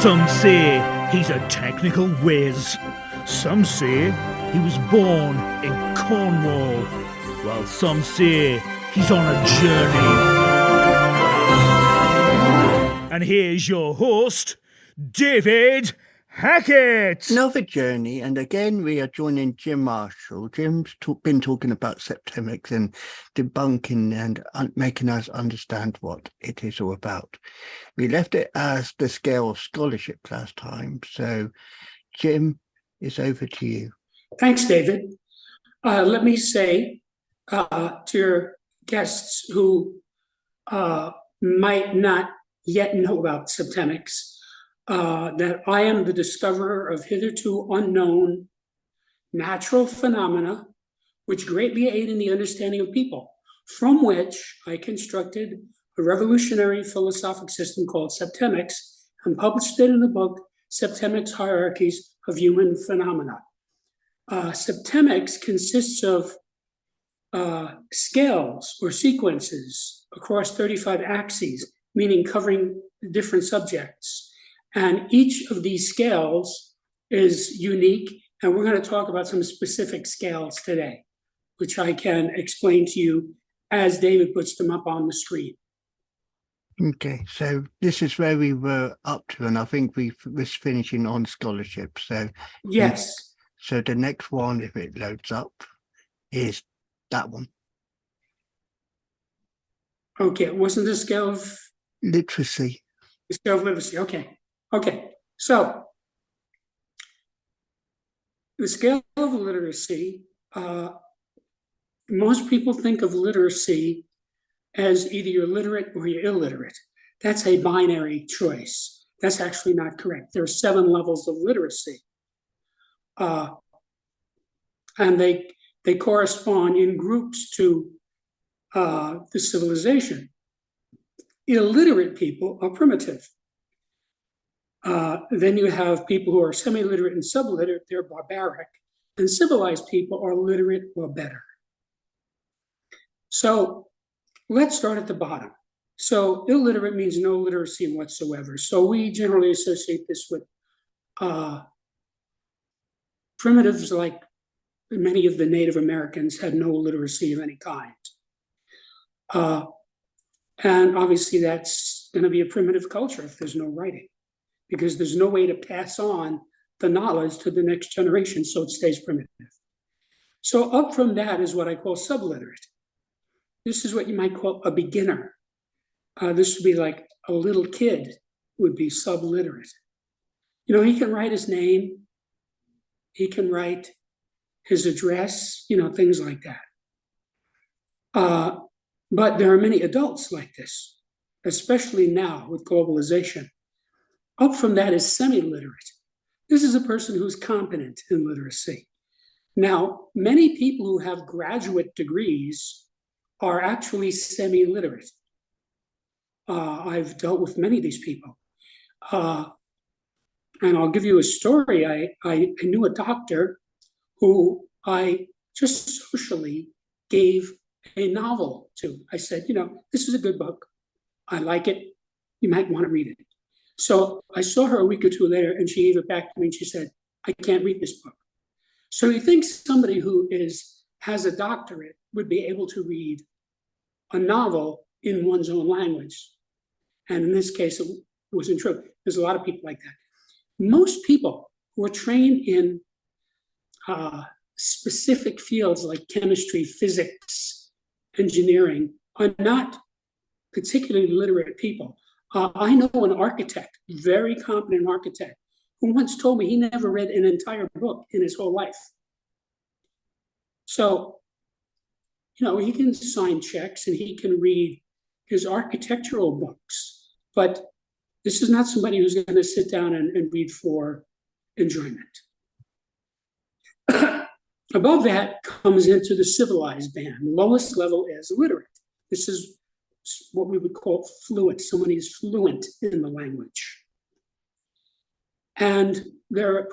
Some say he's a technical whiz. Some say he was born in Cornwall, while some say he's on a journey. And here's your host, David Hackett. Another journey, and again we are joining Jim Marshall. Jim's been talking about Septemics and debunking and making us understand what it is all about. We left it as the scale of scholarship last time, so Jim, it's over to you. Thanks, David. Let me say to your guests who might not yet know about Septemics, that I am the discoverer of hitherto unknown natural phenomena which greatly aid in the understanding of people, from which I constructed a revolutionary philosophic system called Septemics and published it in the book Septemics Hierarchies of Human Phenomena. Septemics consists of scales or sequences across 35 axes, meaning covering different subjects. And each of these scales is unique, and we're going to talk about some specific scales today, which I can explain to you as David puts them up on the screen. Okay, so this is where we were up to, and I think we was finishing on scholarship. So yes. So the next one, if it loads up, is that one. Okay, it wasn't the scale of literacy. The scale of literacy. Okay. So the scale of literacy, most people think of literacy as either you're literate or you're illiterate. That's a binary choice. That's actually not correct. There are 7 levels of literacy. And they correspond in groups to the civilization. Illiterate people are primitive. Then you have people who are semi-literate and subliterate, they're barbaric. And civilized people are literate or better. So let's start at the bottom. So illiterate means no literacy whatsoever. So we generally associate this with primitives, like many of the Native Americans had no literacy of any kind. And obviously that's going to be a primitive culture if there's no writing, because there's no way to pass on the knowledge to the next generation, so it stays primitive. So up from that is what I call subliterate. This is what you might call a beginner. This would be like a little kid would be subliterate. You know, he can write his name, he can write his address, you know, things like that. But there are many adults like this, especially now with globalization. Up from that is semi-literate. This is a person who's competent in literacy. Now, many people who have graduate degrees are actually semi-literate. I've dealt with many of these people. And I'll give you a story. I knew a doctor who I just socially gave a novel to. I said, you know, this is a good book. I like it. You might want to read it. So I saw her a week or two later, and she gave it back to me, and she said, I can't read this book. So you think somebody who has a doctorate would be able to read a novel in one's own language. And in this case, it wasn't true. There's a lot of people like that. Most people who are trained in specific fields like chemistry, physics, engineering are not particularly literate people. I know an architect, very competent architect, who once told me he never read an entire book in his whole life. So, you know, he can sign checks and he can read his architectural books, but this is not somebody who's going to sit down and read for enjoyment. Above that comes into the civilized band. The lowest level is literate. This is what we would call fluent. Someone who's fluent in the language. And there are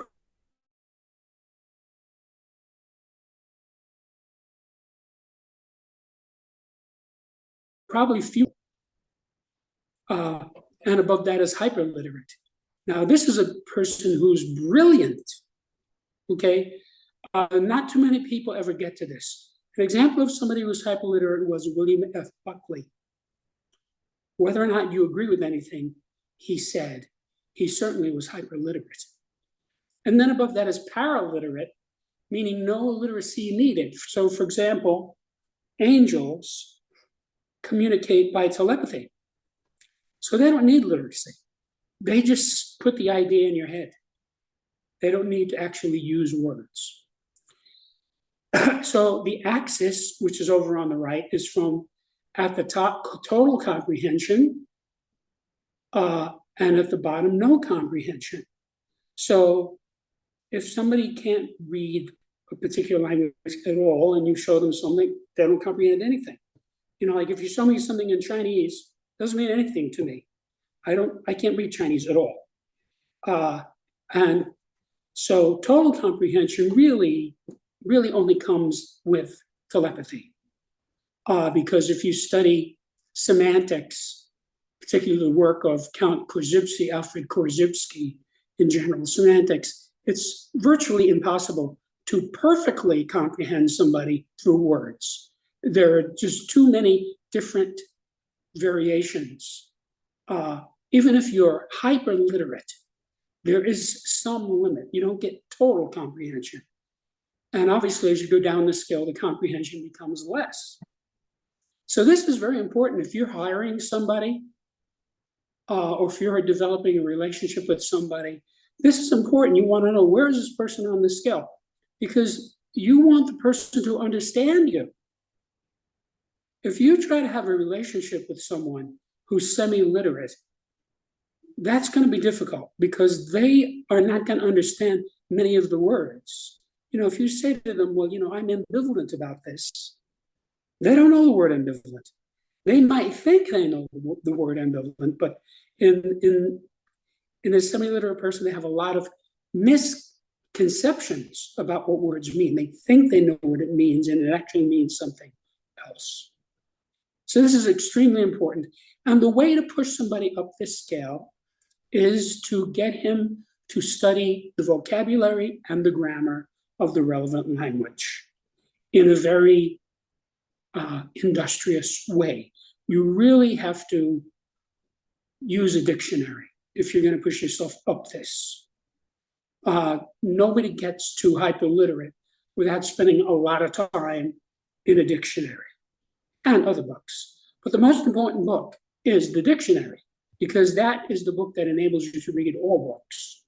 probably few. And above that is hyperliterate. Now, this is a person who's brilliant, okay? Not too many people ever get to this. An example of somebody who was hyperliterate was William F. Buckley. Whether or not you agree with anything he said, he certainly was hyperliterate. And then above that is paraliterate, meaning no literacy needed. So, for example, angels communicate by telepathy. So they don't need literacy. They just put the idea in your head. They don't need to actually use words. So the axis, which is over on the right, is from at the top, total comprehension, and at the bottom, no comprehension. So if somebody can't read a particular language at all and you show them something, they don't comprehend anything. You know, like if you show me something in Chinese, it doesn't mean anything to me. I can't read Chinese at all. And so total comprehension really only comes with telepathy. Because if you study semantics, particularly the work of Count Korzybski, Alfred Korzybski in general semantics, it's virtually impossible to perfectly comprehend somebody through words. There are just too many different variations. Even if you're hyperliterate, there is some limit. You don't get total comprehension. And obviously, as you go down the scale, the comprehension becomes less. So this is very important. If you're hiring somebody, or if you're developing a relationship with somebody, this is important. You want to know, where is this person on the scale? Because you want the person to understand you. If you try to have a relationship with someone who's semi-literate, that's going to be difficult because they are not going to understand many of the words. You know, if you say to them, well, you know, I'm ambivalent about this, they don't know the word ambivalent. They might think they know the word ambivalent, but in a semi-literate person, they have a lot of misconceptions about what words mean. They think they know what it means, and it actually means something else. So this is extremely important. And the way to push somebody up this scale is to get him to study the vocabulary and the grammar of the relevant language in a very industrious way. You really have to use a dictionary if you're going to push yourself up this. Nobody gets to hyperliterate without spending a lot of time in a dictionary and other books. But the most important book is the dictionary, because that is the book that enables you to read all books.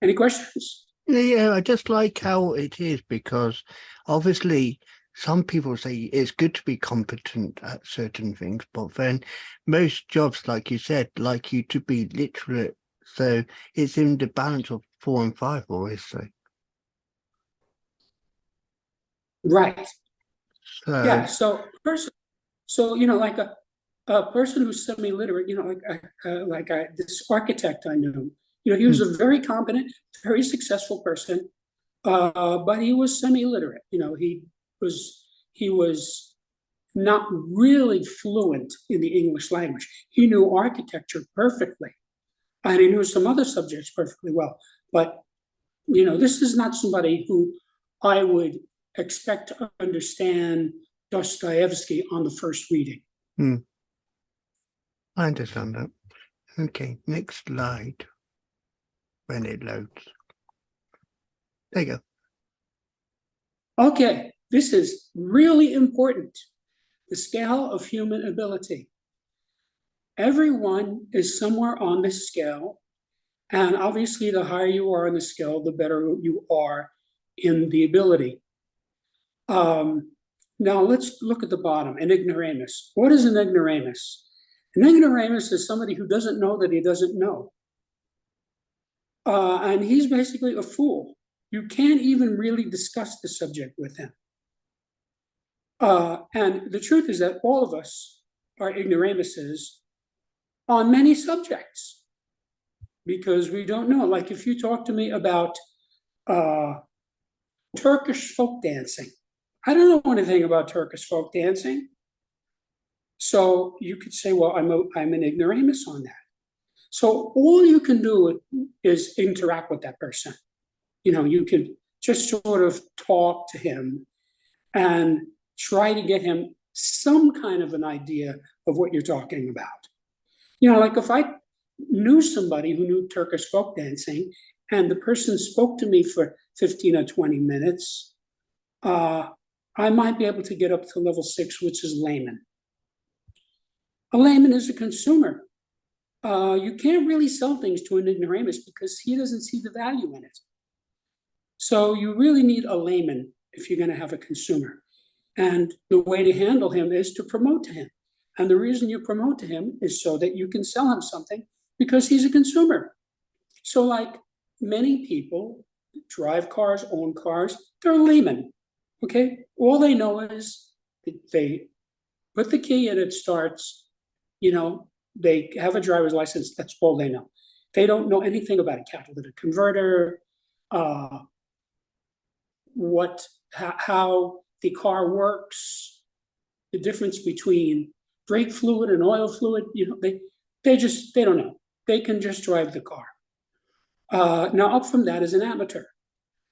Any questions? Yeah, I just like how it is, because obviously some people say it's good to be competent at certain things, but then most jobs, like you said, like you to be literate. So it's in the balance of 4 and 5, always say. Right. So, Yeah. So you know, like a person who's semi-literate, you know, like this architect I knew, you know, he was a very competent, very successful person, but he was semi-literate. You know, he was not really fluent in the English language. He knew architecture perfectly, and he knew some other subjects perfectly well. But you know, this is not somebody who I would expect to understand Dostoevsky on the first reading. I understand that. Okay, next slide. When it loads. There you go. Okay, this is really important. The scale of human ability. Everyone is somewhere on this scale, and obviously the higher you are on the scale, the better you are in the ability. Now let's look at the bottom, an ignoramus. What is an ignoramus? An ignoramus is somebody who doesn't know that he doesn't know. And he's basically a fool. You can't even really discuss the subject with him. And the truth is that all of us are ignoramuses on many subjects because we don't know. Like if you talk to me about Turkish folk dancing, I don't know anything about Turkish folk dancing. So you could say, well, I'm an ignoramus on that. So all you can do is interact with that person. You can just sort of talk to him and try to get him some kind of an idea of what you're talking about. Like if I knew somebody who knew Turkish folk dancing and the person spoke to me for 15 or 20 minutes, I might be able to get up to level 6, which is layman. A layman is a consumer. You can't really sell things to an ignoramus because he doesn't see the value in it. So you really need a layman if you're going to have a consumer. And the way to handle him is to promote to him. And the reason you promote to him is so that you can sell him something because he's a consumer. So like many people drive cars, own cars, they're laymen, okay? All they know is they put the key and it starts, they have a driver's license, that's all they know. They don't know anything about a catalytic converter, how the car works, the difference between brake fluid and oil fluid. They don't know. They can just drive the car. Now, up from that is an amateur.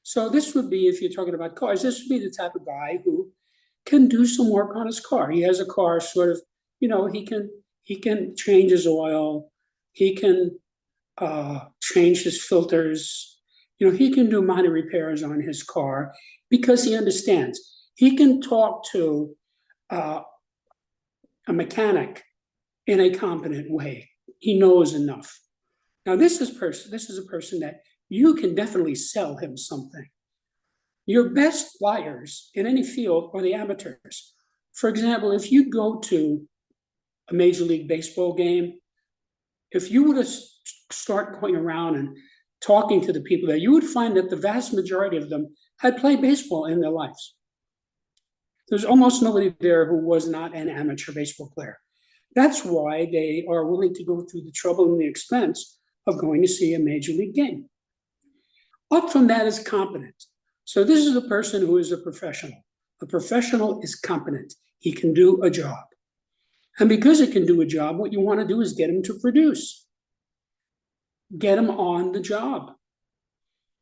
So this would be, if you're talking about cars, this would be the type of guy who can do some work on his car. He has a car, sort of, he can change his oil. He can change his filters. He can do minor repairs on his car because he understands. He can talk to a mechanic in a competent way. He knows enough. Now, this is a person that you can definitely sell him something. Your best buyers in any field are the amateurs. For example, if you go to a Major League Baseball game, if you were to start going around and talking to the people there, you would find that the vast majority of them had played baseball in their lives. There's almost nobody there who was not an amateur baseball player. That's why they are willing to go through the trouble and the expense of going to see a major league game. Up from that is competent. So this is a person who is a professional. A professional is competent. He can do a job. And because he can do a job, what you want to do is get him to produce. Get him on the job.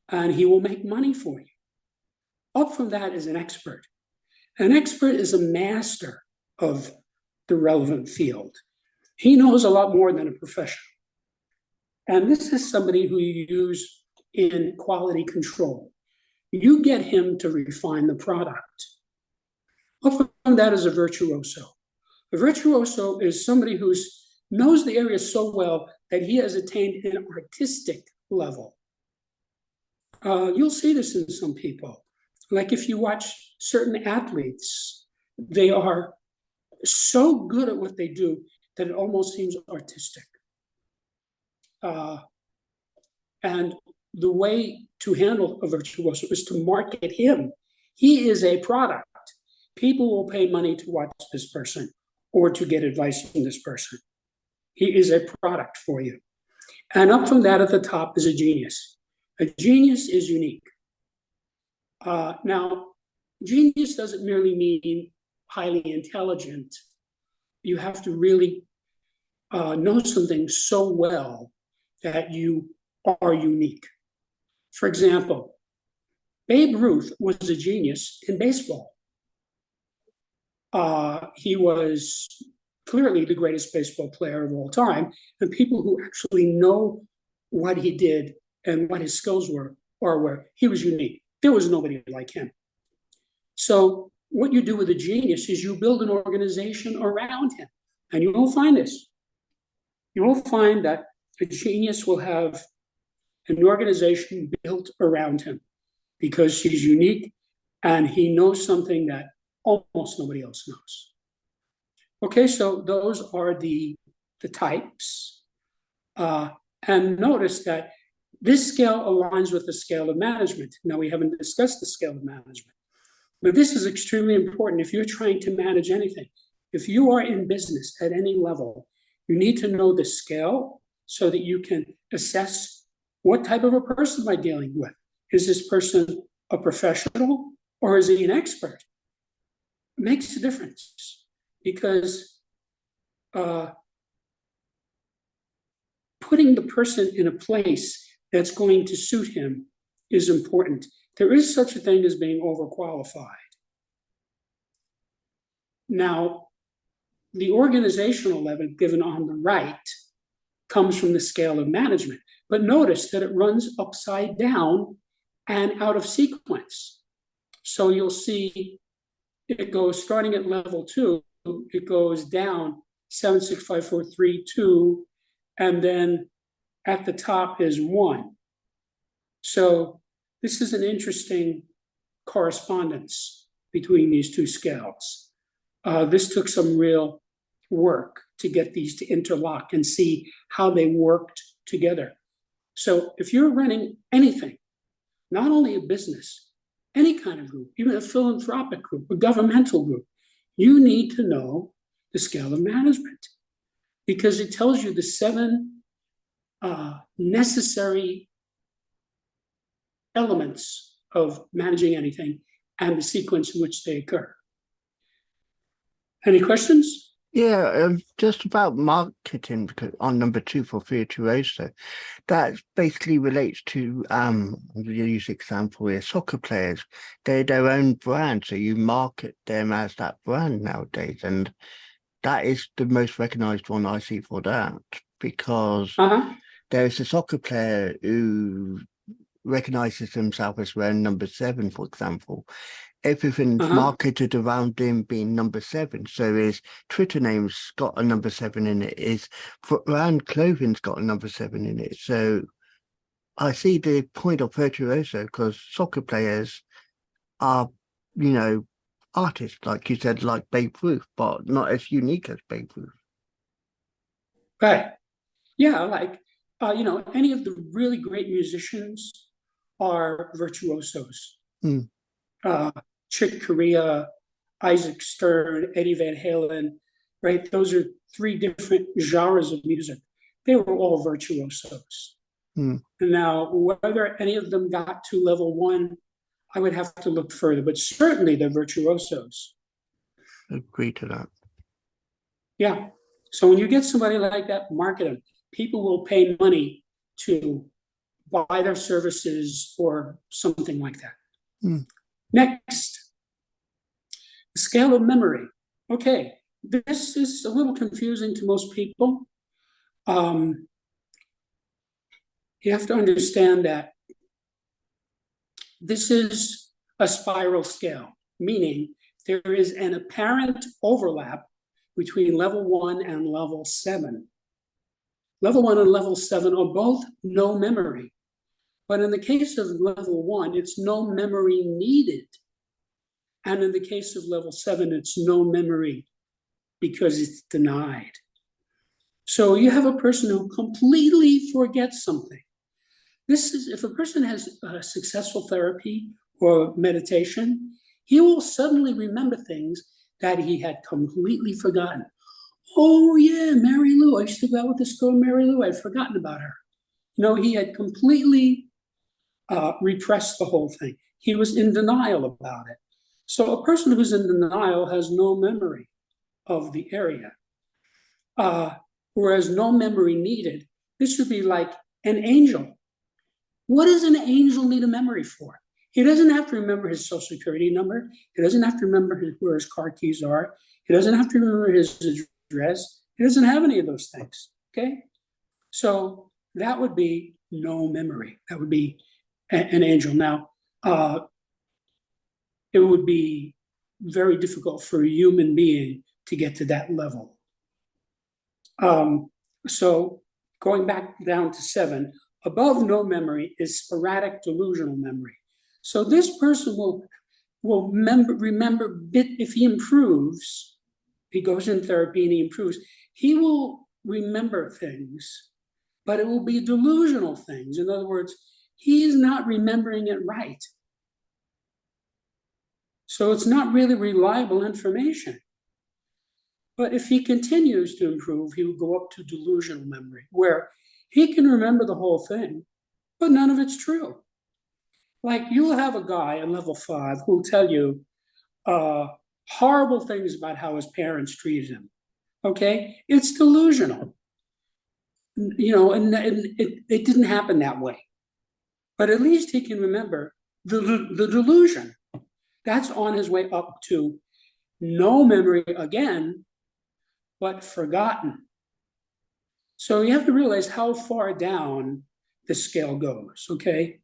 And he will make money for you. Up from that is an expert. An expert is a master of the relevant field. He knows a lot more than a professional. And this is somebody who you use in quality control. You get him to refine the product. Up from that is a virtuoso. A virtuoso is somebody who knows the area so well that he has attained an artistic level. You'll see this in some people. Like if you watch certain athletes, they are so good at what they do that it almost seems artistic. And the way to handle a virtuoso is to market him. He is a product. People will pay money to watch this person or to get advice from this person. He is a product for you. And up from that at the top is a genius. A genius is unique. Now, genius doesn't merely mean highly intelligent. You have to really know something so well that you are unique. For example, Babe Ruth was a genius in baseball. He was clearly the greatest baseball player of all time, and people who actually know what he did and what his skills were are where he was unique. There was nobody like him. So what you do with a genius is you build an organization around him, and you will find this. You will find that a genius will have an organization built around him because he's unique and he knows something that almost nobody else knows. Okay, so those are the types. And notice that this scale aligns with the scale of management. Now, we haven't discussed the scale of management, but this is extremely important if you're trying to manage anything. If you are in business at any level, you need to know the scale so that you can assess what type of a person am I dealing with. Is this person a professional or is he an expert? It makes a difference because putting the person in a place that's going to suit him is important. There is such a thing as being overqualified. Now, the organizational level given on the right comes from the scale of management, but notice that it runs upside down and out of sequence. So you'll see it goes starting at level 2, it goes down 7, 6, 5, 4, 3, 2, and then at the top is 1. So this is an interesting correspondence between these two scales. This took some real work to get these to interlock and see how they worked together. So if you're running anything, not only a business, any kind of group, even a philanthropic group, a governmental group, you need to know the scale of management because it tells you the 7 necessary elements of managing anything and the sequence in which they occur. Any questions? Yeah, just about marketing because on number 2 for Virtuoso, that basically relates to I'll use example here, soccer players. They're their own brand, so you market them as that brand nowadays, and that is the most recognized one I see for that because there's a soccer player who recognizes himself as wearing number 7, for example. Everything's marketed around him being number 7. So his Twitter name's got a number 7 in it. His brand clothing's got a number 7 in it. So I see the point of Virtuoso because soccer players are, artists, like you said, like Babe Ruth, but not as unique as Babe Ruth. Right. Yeah, like, any of the really great musicians are virtuosos. Chick Corea, Isaac Stern, Eddie Van Halen, right? Those are 3 different genres of music. They were all virtuosos. And now, whether any of them got to level 1, I would have to look further, but certainly they're virtuosos. Agree to that. Yeah. So when you get somebody like that, market them. People will pay money to buy their services or something like that. Next, the scale of memory. Okay, this is a little confusing to most people. You have to understand that this is a spiral scale, meaning there is an apparent overlap between level 1 and level 7. Level 1 and level 7 are both no memory. But in the case of level 1, it's no memory needed. And in the case of level 7, it's no memory because it's denied. So you have a person who completely forgets something. This is, if a person has successful therapy or meditation, he will suddenly remember things that he had completely forgotten. Oh yeah, Mary Lou, I used to go out with this girl, Mary Lou, I'd forgotten about her. He had completely repressed the whole thing. He was in denial about it. So a person who's in denial has no memory of the area. Whereas no memory needed, this would be like an angel. What does an angel need a memory for? He doesn't have to remember his social security number. He doesn't have to remember where his car keys are. He doesn't have to remember his address. He doesn't have any of those things, okay? So that would be no memory. That would be an angel. Now, it would be very difficult for a human being to get to that level. So going back down to 7, above no memory is sporadic delusional memory. So this person will remember if he improves, he goes in therapy and he improves, he will remember things, but it will be delusional things. In other words, he's not remembering it right. So it's not really reliable information. But if he continues to improve, he will go up to delusional memory, where he can remember the whole thing, but none of it's true. Like you'll have a guy in level 5 who'll tell you horrible things about how his parents treated him. Okay? It's delusional. it didn't happen that way. But at least he can remember the delusion. That's on his way up to no memory again, but forgotten. So you have to realize how far down the scale goes, okay?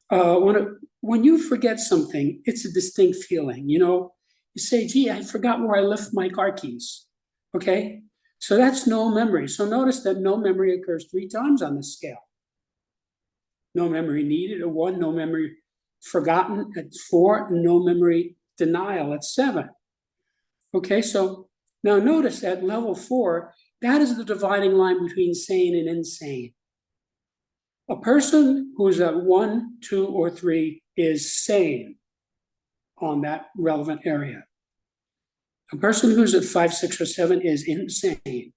When you forget something, it's a distinct feeling, you say, gee, I forgot where I left my car keys, okay? So that's no memory. So notice that no memory occurs 3 times on this scale. No memory needed at 1, no memory forgotten at 4, and no memory denial at 7. Okay, so now notice at level 4, that is the dividing line between sane and insane. A person who's at 1, 2, or 3 is sane on that relevant area. A person who's at 5, 6, or 7 is insane.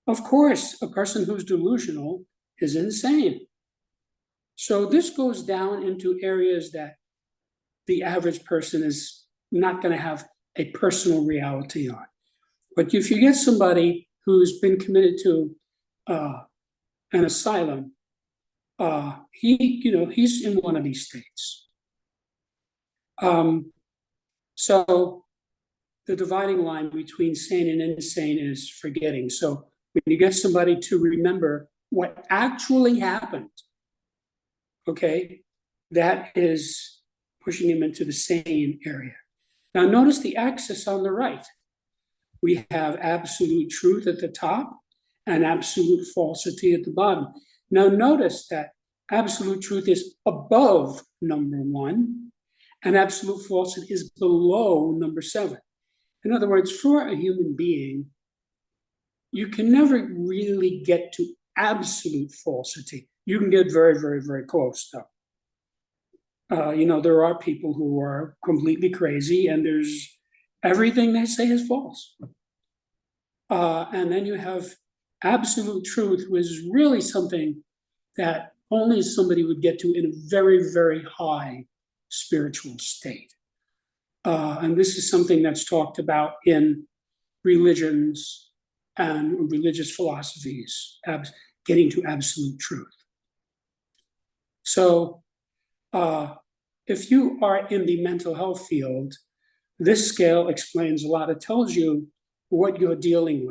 Of course, a person who's delusional is insane. So this goes down into areas that the average person is not going to have a personal reality on. But if you get somebody who's been committed to an asylum, he's in one of these states. So the dividing line between sane and insane is forgetting. So when you get somebody to remember what actually happened, okay, that is pushing him into the sane area. Now notice the axis on the right. We have absolute truth at the top and absolute falsity at the bottom. Now notice that absolute truth is above number 1 and absolute falsity is below number 7. In other words, for a human being, you can never really get to absolute falsity. You can get very, very, very close, though. There are people who are completely crazy, and there's everything they say is false. And then you have absolute truth, which is really something that only somebody would get to in a very, very high spiritual state. And this is something that's talked about in religions and religious philosophies, getting to absolute truth. So if you are in the mental health field, this scale explains a lot. It tells you what you're dealing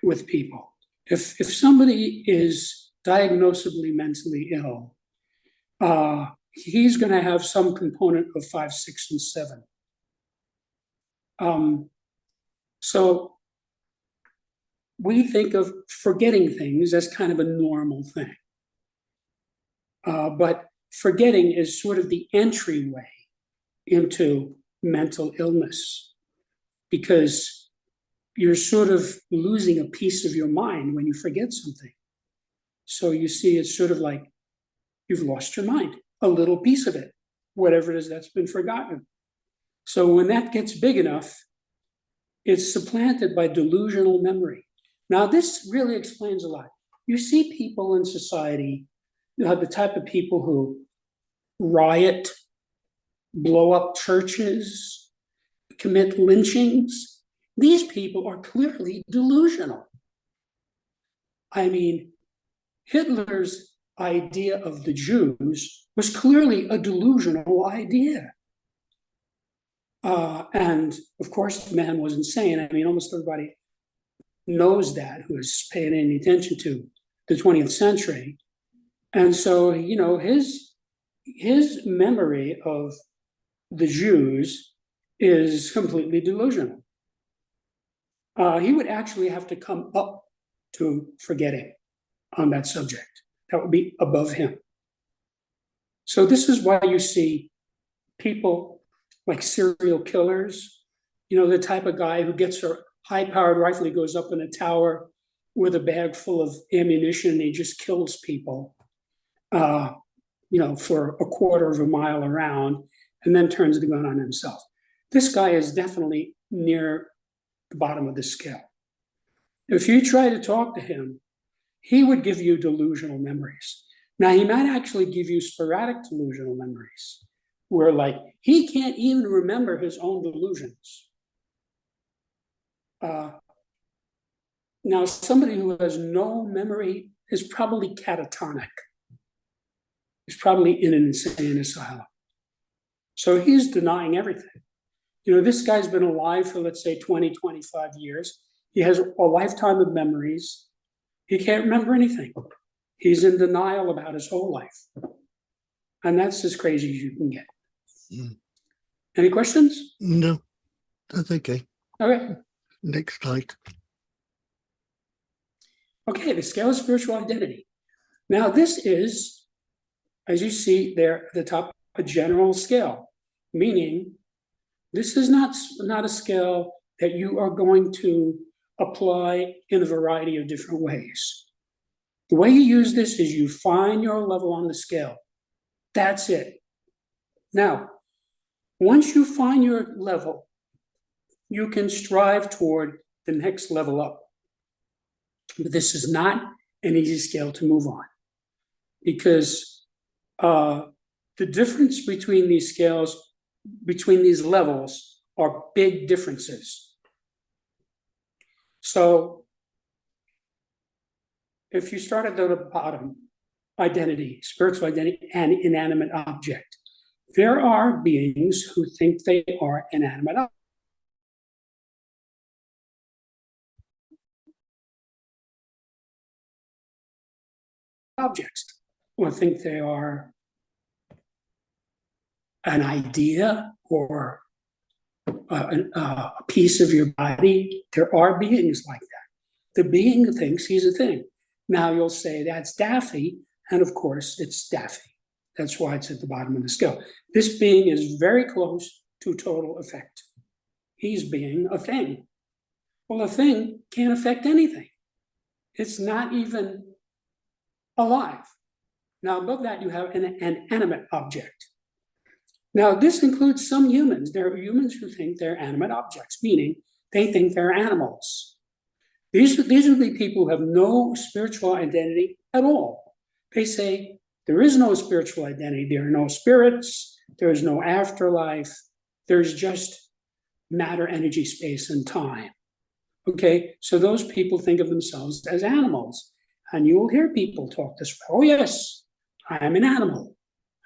with people. If somebody is diagnosably mentally ill, he's going to have some component of 5, 6, and 7. So we think of forgetting things as kind of a normal thing. But forgetting is sort of the entryway into mental illness, because you're sort of losing a piece of your mind when you forget something. So you see, it's sort of like you've lost your mind, a little piece of it, whatever it is that's been forgotten. So when that gets big enough, it's supplanted by delusional memory. Now, this really explains a lot. You see people in society, the type of people who riot, blow up churches, commit lynchings. These people are clearly delusional. I mean, Hitler's idea of the Jews was clearly a delusional idea. And of course, the man was insane. I mean, almost everybody knows that who is paying any attention to the 20th century. And so, his memory of the Jews is completely delusional. He would actually have to come up to forgetting on that subject. That would be above him. So this is why you see people like serial killers, the type of guy who gets a high-powered rifle, he goes up in a tower with a bag full of ammunition and he just kills people, for a quarter of a mile around, and then turns the gun on himself. This guy is definitely near the bottom of the scale. If you try to talk to him, he would give you delusional memories. Now, he might actually give you sporadic delusional memories, where he can't even remember his own delusions. Now, somebody who has no memory is probably catatonic. He's probably in an insane asylum. So he's denying everything. You know, this guy's been alive for, let's say, 20, 25 years. He has a lifetime of memories. He can't remember anything. He's in denial about his whole life. And that's as crazy as you can get. Mm. Any questions? No, that's okay. Okay. Next slide. Okay, the scale of spiritual identity. Now, this is, as you see there at the top, a general scale, meaning this is not a scale that you are going to apply in a variety of different ways. The way you use this is you find your level on the scale. That's it. Now, once you find your level, you can strive toward the next level up. But this is not an easy scale to move on, because the difference between these scales, between these levels, are big differences. So if you start at the bottom, identity, spiritual identity, and inanimate object, there are beings who think they are inanimate objects, or think they are an idea or a piece of your body. There are beings like that. The being thinks he's a thing. Now you'll say that's Daffy, and of course it's Daffy. That's why it's at the bottom of the scale. This being is very close to total effect. He's being a thing. Well, a thing can't affect anything. It's not even alive. Now above that you have an animate object. Now this includes some humans. There are humans who think they're animate objects, meaning they think they're animals. These would be people who have no spiritual identity at all. They say there is no spiritual identity. There are no spirits. There is no afterlife. There's just matter, energy, space, and time. Okay, so those people think of themselves as animals. And you will hear people talk this way. Oh yes, I am an animal,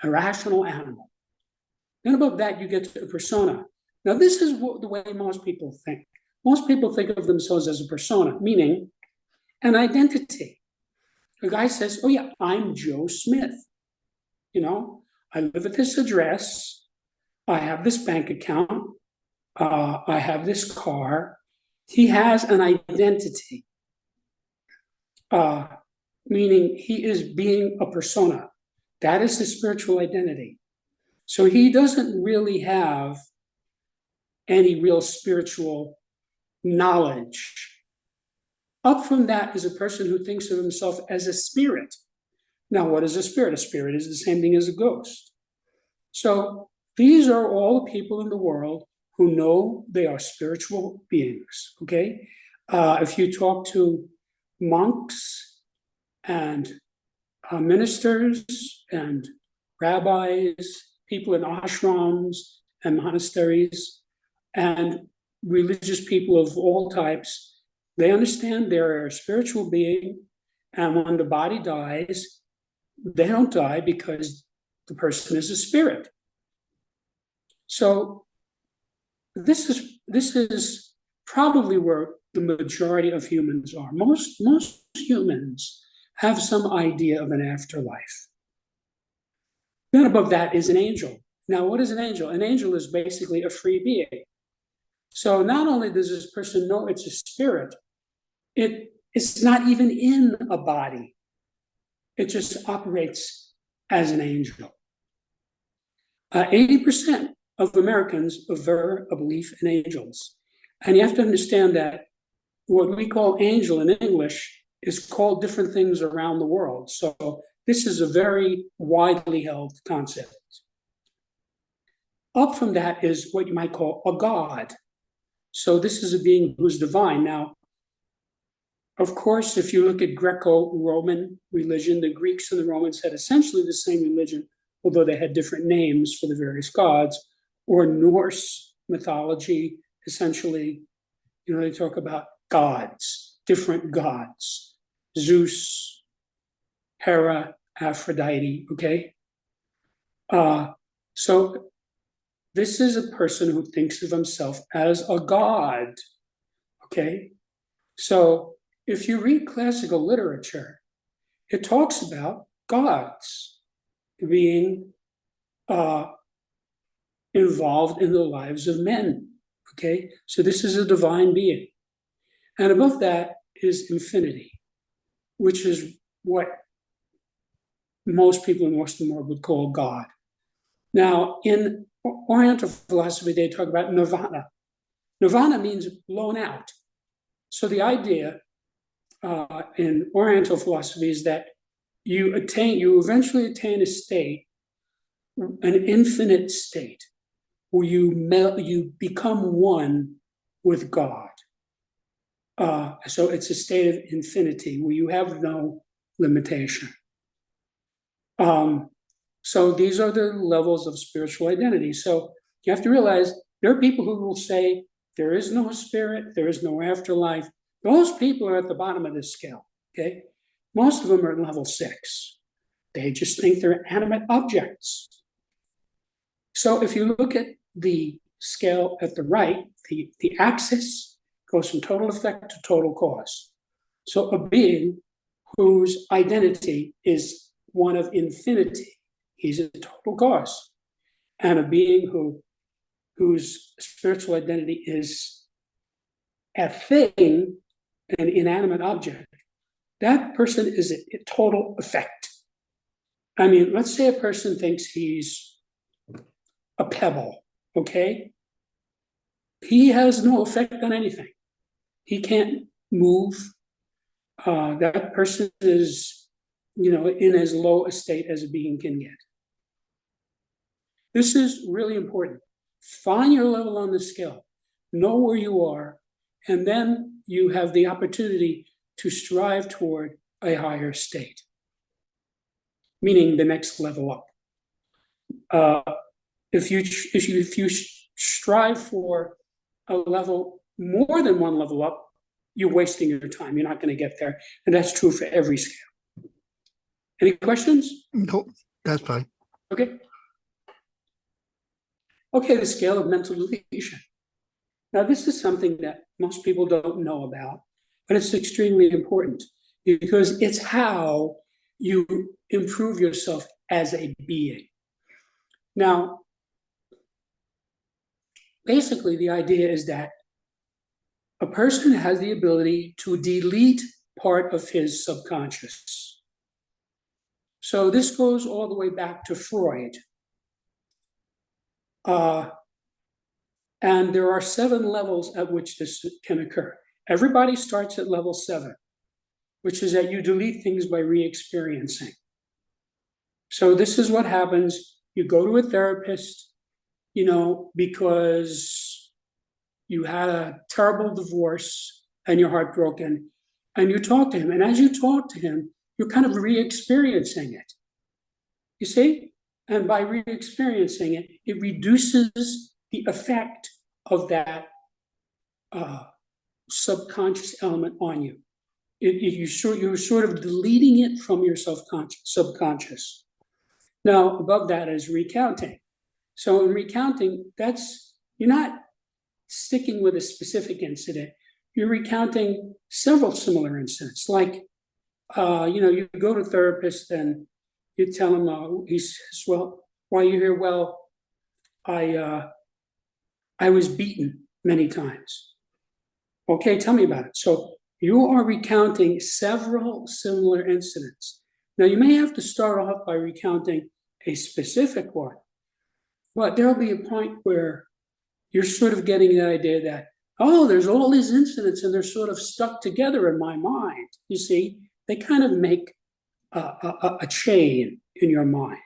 a rational animal. Then above that, you get to a persona. Now this is the way most people think. Most people think of themselves as a persona, meaning an identity. A guy says, oh yeah, I'm Joe Smith. You know, I live at this address. I have this bank account. I have this car. He has an identity, meaning he is being a persona. That is his spiritual identity. So he doesn't really have any real spiritual knowledge. Up from that is a person who thinks of himself as a spirit. Now, what is a spirit? A spirit is the same thing as a ghost. So these are all the people in the world who know they are spiritual beings, okay? If you talk to monks and ministers and rabbis, people in ashrams and monasteries, and religious people of all types, they understand they're a spiritual being, and when the body dies, they don't die because the person is a spirit. So this is probably where the majority of humans are. Most humans have some idea of an afterlife. Then above that is an angel. Now, what is an angel? An angel is basically a free being. So not only does this person know it's a spirit, it's not even in a body. It just operates as an angel. 80% of Americans aver a belief in angels. And you have to understand that what we call angel in English is called different things around the world. So this is a very widely held concept. Up from that is what you might call a god. So this is a being who's divine. Now, of course, if you look at Greco-Roman religion, the Greeks and the Romans had essentially the same religion, although they had different names for the various gods. Or Norse mythology, essentially, you know, they talk about gods. different gods: Zeus, Hera, Aphrodite, okay? So this is a person who thinks of himself as a god, okay? So if you read classical literature, it talks about gods being involved in the lives of men, okay? So this is a divine being. And above that is infinity, which is what most people in Western world would call God. Now, in Oriental philosophy, they talk about nirvana. Nirvana means blown out. So the idea in Oriental philosophy is that you eventually attain a state, an infinite state, where you become one with God. So it's a state of infinity where you have no limitation. So these are the levels of spiritual identity. So you have to realize there are people who will say there is no spirit, there is no afterlife. Those people are at the bottom of this scale, okay? Most of them are at level 6. They just think they're animate objects. So if you look at the scale at the right, the axis goes from total effect to total cause. So a being whose identity is one of infinity, he's a total cause. And a being whose spiritual identity is a thing, an inanimate object, that person is a total effect. I mean, let's say a person thinks he's a pebble, okay? He has no effect on anything. He can't move. That person is, in as low a state as a being can get. This is really important. Find your level on the scale, know where you are, and then you have the opportunity to strive toward a higher state, meaning the next level up. If you strive for a level more than one level up, you're wasting your time. You're not going to get there, and that's true for every scale. Any questions? No, that's fine. Okay. Okay, the scale of mental deletion. Now, this is something that most people don't know about, but it's extremely important because it's how you improve yourself as a being. Now, basically, the idea is that a person has the ability to delete part of his subconscious. So this goes all the way back to Freud. And there are 7 levels at which this can occur. Everybody starts at level 7, which is that you delete things by re-experiencing. So this is what happens. You go to a therapist, because you had a terrible divorce and you're heartbroken, and you talk to him. And as you talk to him, you're kind of re-experiencing it. You see? And by re-experiencing it, it reduces the effect of that subconscious element on you. You're sort of deleting it from your subconscious. Now, above that is recounting. So in recounting, you're not sticking with a specific incident. You're recounting several similar incidents. Like, you go to a therapist and you tell him, he says, well, why are you here? Well, I was beaten many times. Okay, tell me about it. So you are recounting several similar incidents. Now, you may have to start off by recounting a specific one, but there'll be a point where you're sort of getting the idea that, there's all these incidents and they're sort of stuck together in my mind. You see, they kind of make a chain in your mind.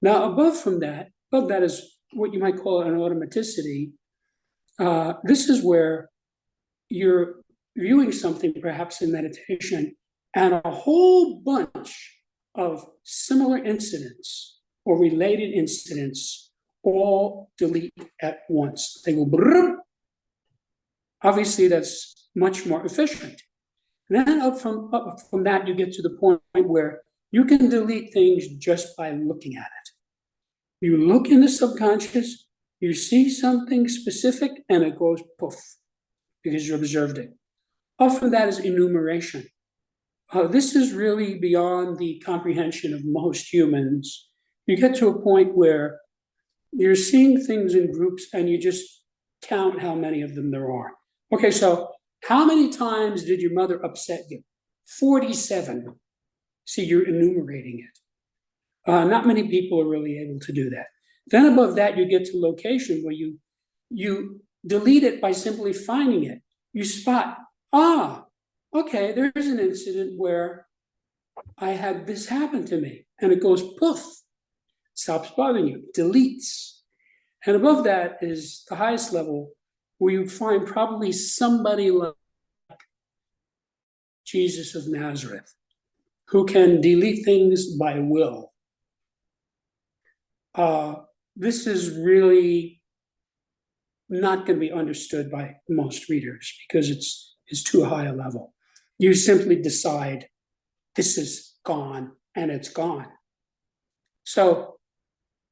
Now, above that is what you might call an automaticity. This is where you're viewing something perhaps in meditation and a whole bunch of similar incidents or related incidents all delete at once. They go brrr. Obviously, that's much more efficient. And then up from that, you get to the point where you can delete things just by looking at it. You look in the subconscious, you see something specific, and it goes poof, because you observed it. Up from that is enumeration. This is really beyond the comprehension of most humans. You get to a point where you're seeing things in groups and you just count how many of them there are. Okay, so how many times did your mother upset you? 47. See, you're enumerating it. Not many people are really able to do that. Then above that, you get to location where you delete it by simply finding it. You spot, okay, there's an incident where I had this happen to me, and it goes poof, stops bothering you, deletes. And above that is the highest level, where you find probably somebody like Jesus of Nazareth, who can delete things by will. This is really not going to be understood by most readers because it's too high a level. You simply decide this is gone and it's gone. So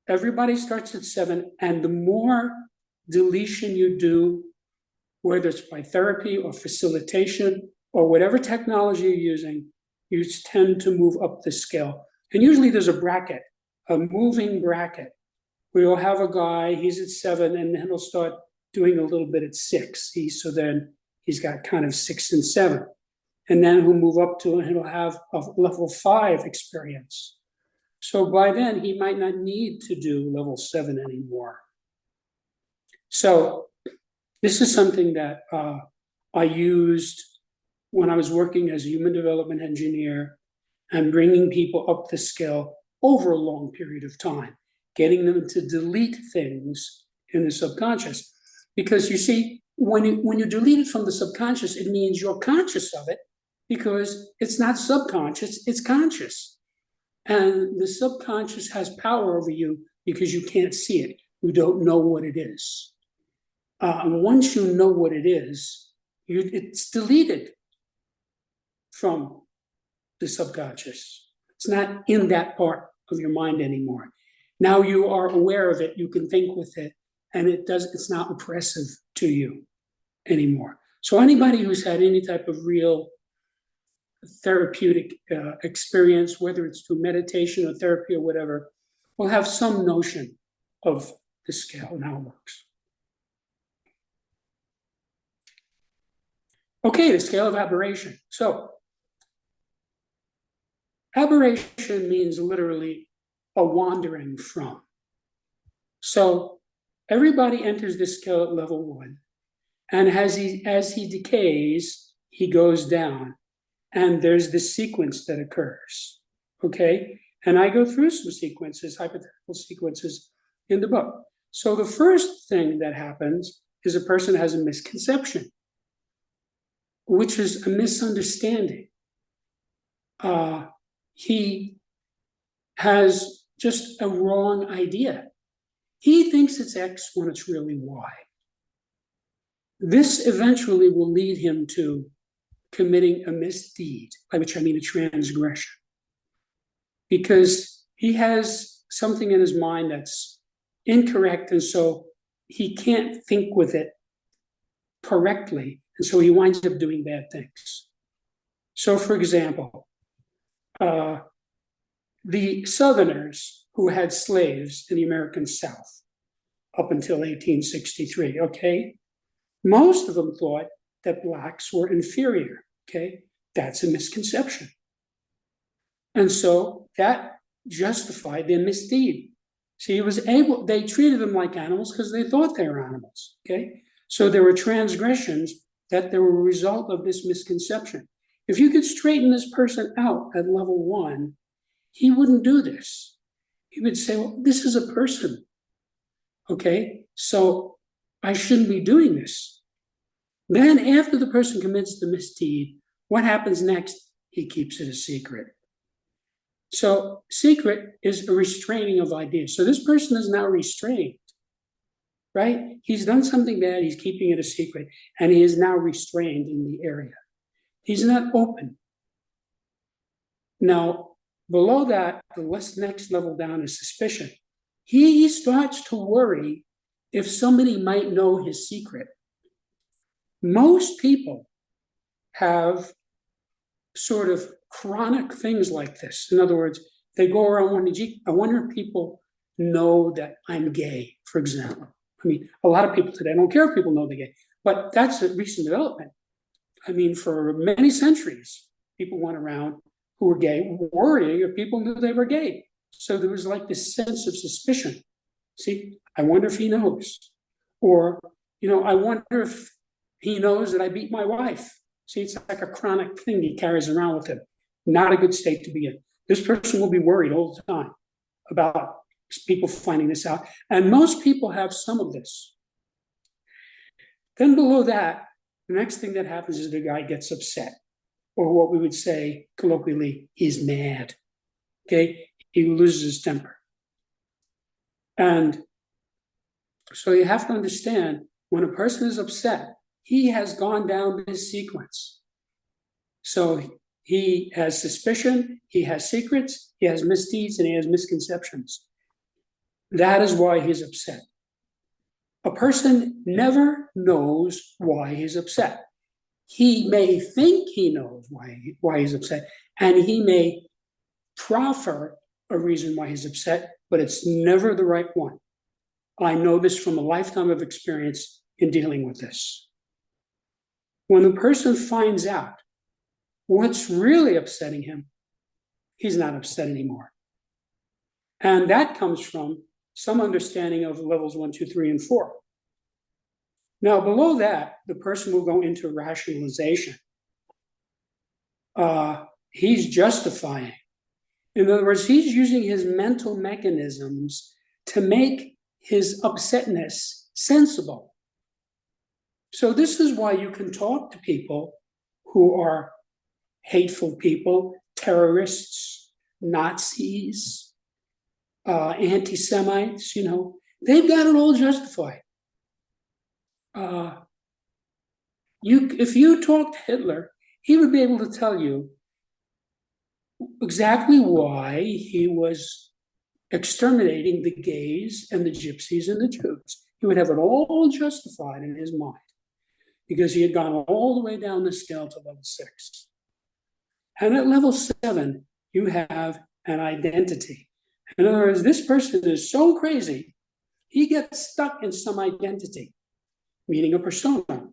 everybody starts at 7, and the more deletion you do, whether it's by therapy or facilitation or whatever technology you're using, you tend to move up the scale. And usually there's a bracket, a moving bracket, where you'll have a guy, he's at 7, and then he'll start doing a little bit at 6. So then he's got kind of 6 and 7. And then he'll move up to, and he'll have a level 5 experience. So by then, he might not need to do level 7 anymore. So this is something that I used when I was working as a human development engineer and bringing people up the scale over a long period of time, getting them to delete things in the subconscious. Because you see, when you delete it from the subconscious, it means you're conscious of it, because it's not subconscious, it's conscious. And the subconscious has power over you because you can't see it. You don't know what it is. And once you know what it is, it's deleted from the subconscious. It's not in that part of your mind anymore. Now you are aware of it, you can think with it, and it's not oppressive to you anymore. So anybody who's had any type of real therapeutic experience, whether it's through meditation or therapy or whatever, will have some notion of the scale and how it works. Okay, the scale of aberration. So aberration means literally a wandering from. So everybody enters this scale at level 1, and as he decays, he goes down, and there's this sequence that occurs, okay? And I go through some sequences, hypothetical sequences in the book. So the first thing that happens is a person has a misconception, which is a misunderstanding. He has just a wrong idea. He thinks it's X when it's really Y. This eventually will lead him to committing a misdeed, by which I mean a transgression, because he has something in his mind that's incorrect, and so he can't think with it correctly, and so he winds up doing bad things. So, for example, the Southerners who had slaves in the American South up until 1863, okay, most of them thought that blacks were inferior, okay? That's a misconception. And so that justified their misdeed. See, they treated them like animals because they thought they were animals, okay? So there were transgressions that were a result of this misconception. If you could straighten this person out at level 1, he wouldn't do this. He would say, well, this is a person, okay? So I shouldn't be doing this. Then after the person commits the misdeed, what happens next? He keeps it a secret. So secret is a restraining of ideas. So this person is now restrained, right? He's done something bad, he's keeping it a secret, and he is now restrained in the area. He's not open. Now, below that, the next level down is suspicion. He starts to worry if somebody might know his secret. Most people have sort of chronic things like this. In other words, they go around wondering, gee, I wonder if people know that I'm gay, for example. I mean, a lot of people today don't care if people know they're gay, but that's a recent development. I mean, for many centuries, people went around who were gay worrying if people knew they were gay. So there was like this sense of suspicion. See, I wonder if he knows. Or, I wonder if he knows that I beat my wife. See, it's like a chronic thing he carries around with him. Not a good state to be in. This person will be worried all the time about people finding this out. And most people have some of this. Then below that, the next thing that happens is the guy gets upset, or what we would say colloquially, he's mad. Okay, he loses his temper. And so you have to understand, when a person is upset, he has gone down this sequence. So he has suspicion, he has secrets, he has misdeeds, and he has misconceptions. That is why he's upset. A person never knows why he's upset. He may think he knows why he's upset, and he may proffer a reason why he's upset, but it's never the right one. I know this from a lifetime of experience in dealing with this. When the person finds out what's really upsetting him, he's not upset anymore. And that comes from some understanding of levels 1, 2, 3, and 4. Now, below that, the person will go into rationalization. He's justifying. In other words, he's using his mental mechanisms to make his upsetness sensible. So this is why you can talk to people who are hateful people, terrorists, Nazis, anti-Semites, they've got it all justified. If you talk to Hitler, he would be able to tell you exactly why he was exterminating the gays and the gypsies and the Jews. He would have it all justified in his mind because he had gone all the way down the scale to level 6. And at level 7, you have an identity. In other words, this person is so crazy, he gets stuck in some identity, meaning a persona.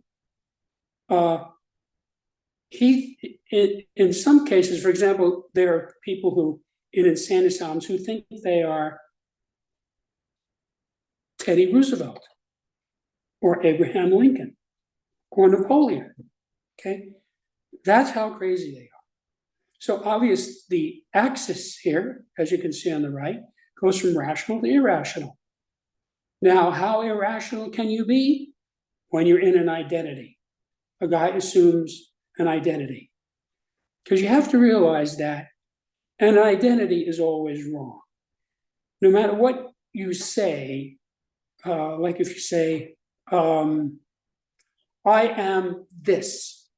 In some cases, for example, there are people who, in insane asylums, who think they are Teddy Roosevelt or Abraham Lincoln or Napoleon. Okay, that's how crazy they are. So obvious, the axis here, as you can see on the right, goes from rational to irrational. Now, how irrational can you be? When you're in an identity. A guy assumes an identity. Because you have to realize that an identity is always wrong. No matter what you say, like if you say, I am this.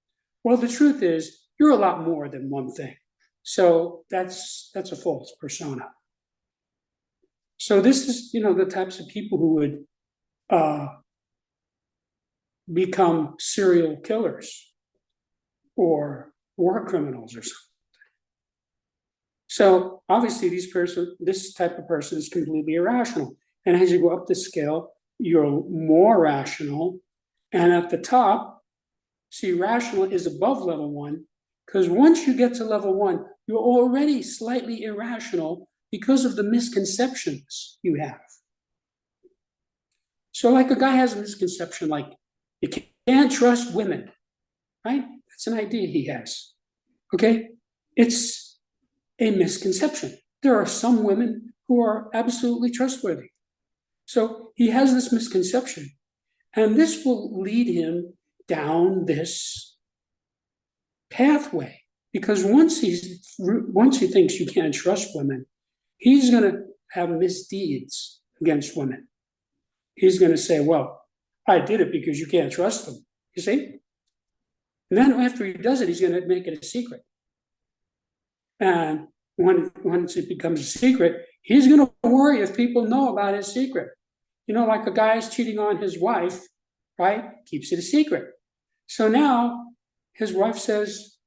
Well, the truth is, you're a lot more than one thing. So that's a false persona. So this is, the types of people who would become serial killers or war criminals or something. So obviously this type of person is completely irrational. And as you go up the scale, you're more rational. And at the top, see, rational is above level 1, because once you get to level 1, you're already slightly irrational because of the misconceptions you have. So like a guy has a misconception like, you can't trust women, right? That's an idea he has, okay? It's a misconception. There are some women who are absolutely trustworthy. So he has this misconception, and this will lead him down this pathway, because once he thinks you can't trust women, he's going to have misdeeds against women. He's going to say, well, I did it because you can't trust them. You see? And then after he does it, he's going to make it a secret. And once it becomes a secret, he's going to worry if people know about his secret. You know, like a guy is cheating on his wife, right? Keeps it a secret. So now his wife says,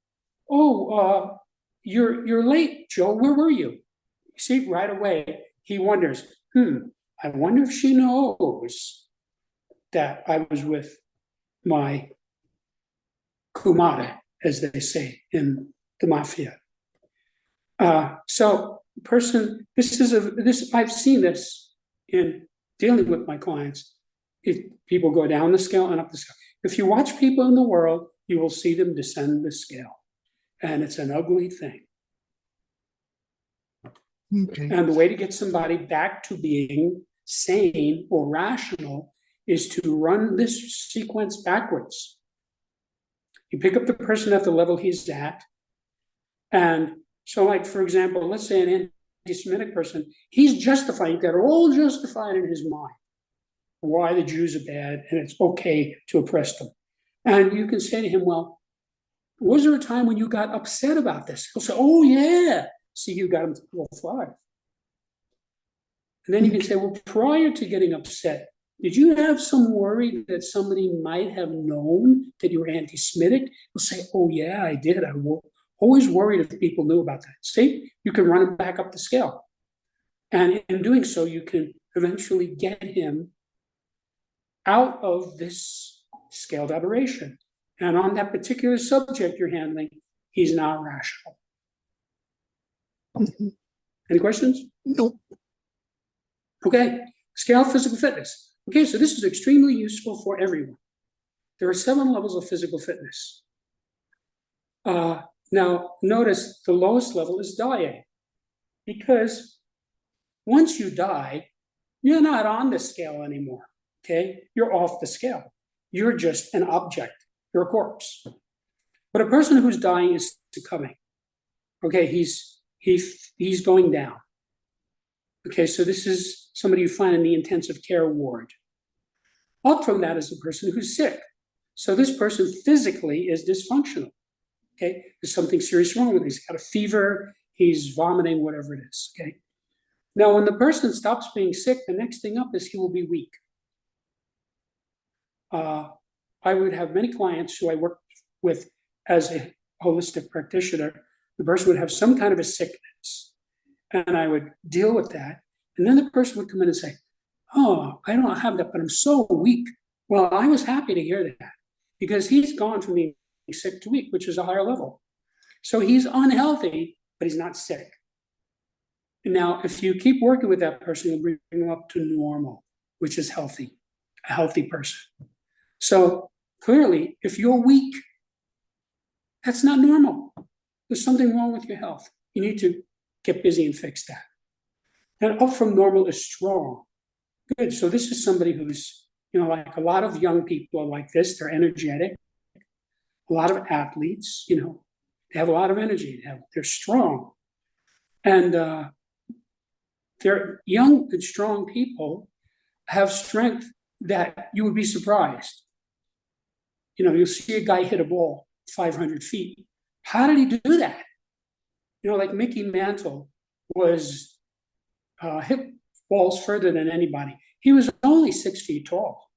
"Oh, you're late, Joe. Where were you?" You see, right away he wonders, I wonder if she knows that I was with my kumare, as they say in the mafia. So person, I've seen this in dealing with my clients. If people go down the scale and up the scale, if you watch people in the world, you will see them descend the scale, and it's an ugly thing. Okay. And the way to get somebody back to being sane or rational is to run this sequence backwards. You pick up the person at the level he's at. And so, like, for example, let's say an anti-Semitic person, he's justifying, they're all justified in his mind why the Jews are bad and it's okay to oppress them. And you can say to him, well, was there a time when you got upset about this? He'll say, oh, yeah. See, you got him to level 5. And then you can say, well, prior to getting upset, did you have some worry that somebody might have known that you were anti-Semitic? He'll say, oh, yeah, I did. I always worried if people knew about that. See, you can run him back up the scale. And in doing so, you can eventually get him out of this scaled aberration. And on that particular subject you're handling, he's not rational. Mhm. Any questions? No. Okay, scale physical fitness. Okay, so this is extremely useful for everyone. There are 7 levels of physical fitness. Now, notice the lowest level is dying, because once you die, you're not on the scale anymore, okay? You're off the scale. You're just an object. You're a corpse. But a person who's dying is succumbing. Okay, he's going down. Okay, so this is somebody you find in the intensive care ward. Up from that is a person who's sick. So this person physically is dysfunctional. Okay, there's something serious wrong with him. He's got a fever, he's vomiting, whatever it is. Okay. Now, when the person stops being sick, the next thing up is he will be weak. I would have many clients who I work with as a holistic practitioner. The person would have some kind of a sickness, and I would deal with that. And then the person would come in and say, oh, I don't have that, but I'm so weak. Well, I was happy to hear that, because he's gone from being sick to weak, which is a higher level. So he's unhealthy, but he's not sick. And now, if you keep working with that person, you'll bring them up to normal, which is healthy, a healthy person. So clearly, if you're weak, that's not normal. There's something wrong with your health. You need to get busy and fix that. And up from normal is strong. Good. So this is somebody who's, like a lot of young people are like this. They're energetic. A lot of athletes, they have a lot of energy. They're strong. And they're young and strong people have strength that you would be surprised. You'll see a guy hit a ball 500 feet. How did he do that? Like Mickey Mantle was hit balls further than anybody. He was only 6 feet tall.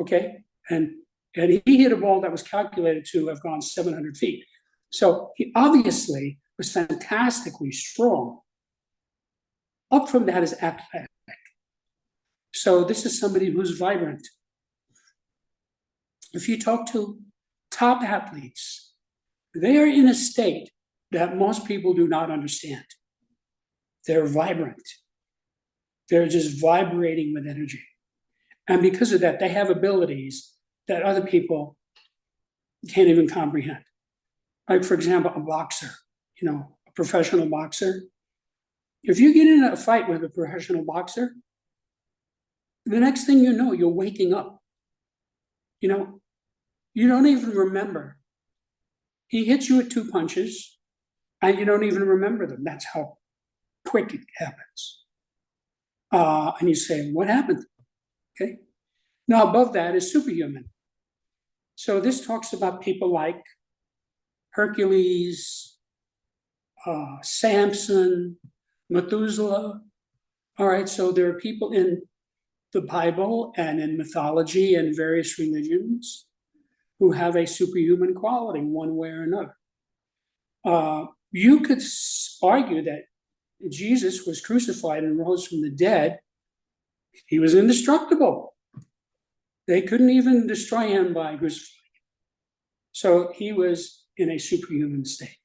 Okay. And he hit a ball that was calculated to have gone 700 feet. So he obviously was fantastically strong. Up from that is athletic. So this is somebody who's vibrant. If you talk to top athletes, they are in a state that most people do not understand. They're vibrant. They're just vibrating with energy. And because of that, they have abilities that other people can't even comprehend. Like, for example, a boxer, a professional boxer. If you get in a fight with a professional boxer, the next thing you know, you're waking up. You don't even remember. He hits you with 2 punches, and you don't even remember them. That's how quick it happens. And you say, what happened? Okay. Now, above that is superhuman. So this talks about people like Hercules, Samson, Methuselah. All right, so there are people in the Bible and in mythology and various religions who have a superhuman quality one way or another. You could argue that Jesus was crucified and rose from the dead. He was indestructible. They couldn't even destroy him by crucifying him. So he was in a superhuman state.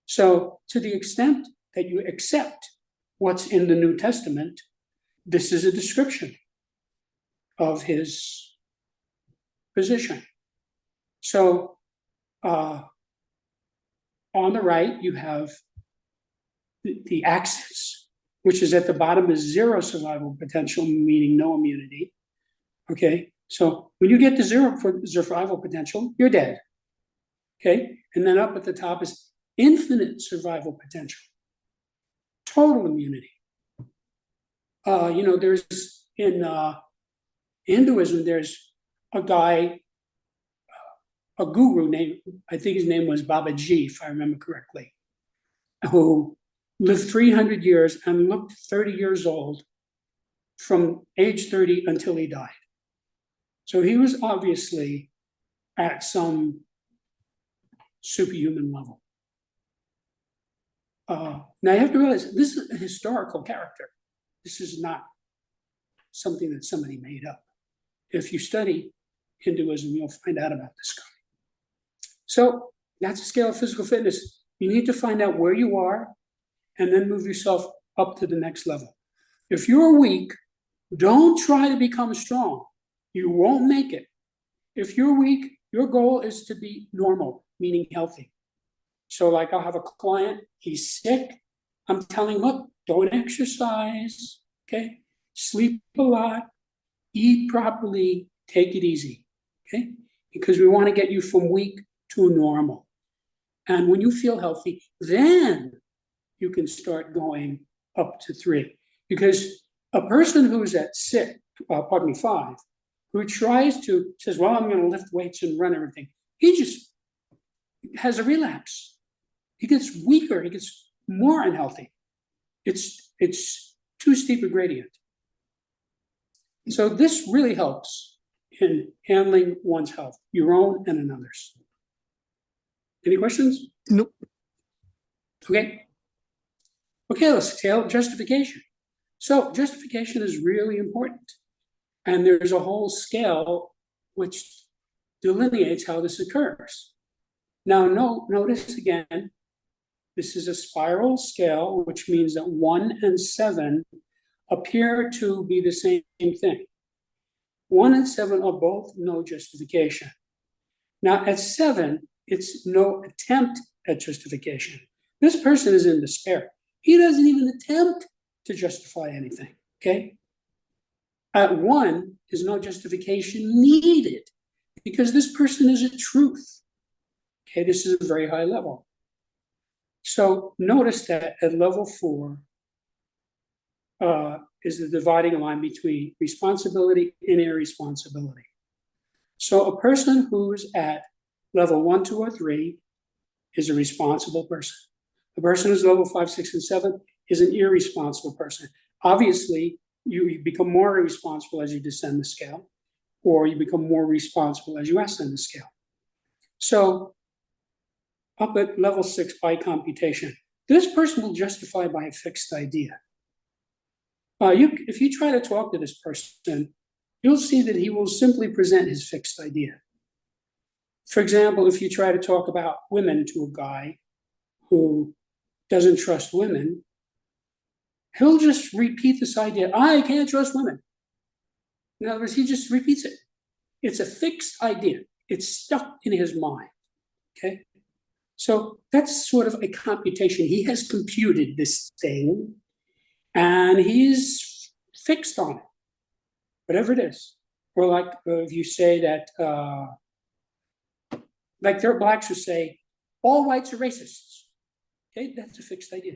So to the extent that you accept what's in the New Testament, this is a description of his position. So on the right, you have the axis, which is at the bottom is zero survival potential, meaning no immunity. Okay, so when you get to zero for survival potential, you're dead. Okay, and then up at the top is infinite survival potential, total immunity. There's in Hinduism, there's a guy, a guru named, I think his name was Babaji, if I remember correctly, who lived 300 years and looked 30 years old from age 30 until he died. So he was obviously at some superhuman level. Now you have to realize this is a historical character. This is not something that somebody made up. If you study Hinduism, you'll find out about this guy. So that's a scale of physical fitness. You need to find out where you are and then move yourself up to the next level. If you're weak, don't try to become strong. You won't make it. If you're weak, your goal is to be normal, meaning healthy. So like I'll have a client, he's sick. I'm telling him, look, don't exercise, okay? Sleep a lot, eat properly, take it easy, okay? Because we want to get you from weak to normal. And when you feel healthy, then you can start going up to 3. Because a person who's at 5, who says, well, I'm going to lift weights and run everything, he just has a relapse. He gets weaker, he gets more unhealthy. It's too steep a gradient. So this really helps in handling one's health, your own and another's. Any questions? Nope. Okay, let's scale justification. So justification is really important. And there's a whole scale which delineates how this occurs. Now, notice again, this is a spiral scale, which means that 1 and 7 appear to be the same thing. 1 and 7 are both no justification. Now, at 7, it's no attempt at justification. This person is in despair. He doesn't even attempt to justify anything, okay? At 1 is no justification needed because this person is a truth. Okay, this is a very high level. So notice that at level 4 is the dividing line between responsibility and irresponsibility. So a person who's at level 1, 2, or 3 is a responsible person. The person who's level 5, 6, and 7 is an irresponsible person. Obviously, you become more irresponsible as you descend the scale, or you become more responsible as you ascend the scale. So up at level 6 by computation, this person will justify by a fixed idea. If you try to talk to this person, you'll see that he will simply present his fixed idea. For example, if you try to talk about women to a guy who doesn't trust women, he'll just repeat this idea, I can't trust women. In other words, he just repeats it. It's a fixed idea. It's stuck in his mind, okay? So that's sort of a computation. He has computed this thing and he's fixed on it, whatever it is. Or like if you say that, like there are blacks who say, all whites are racists. Okay, that's a fixed idea.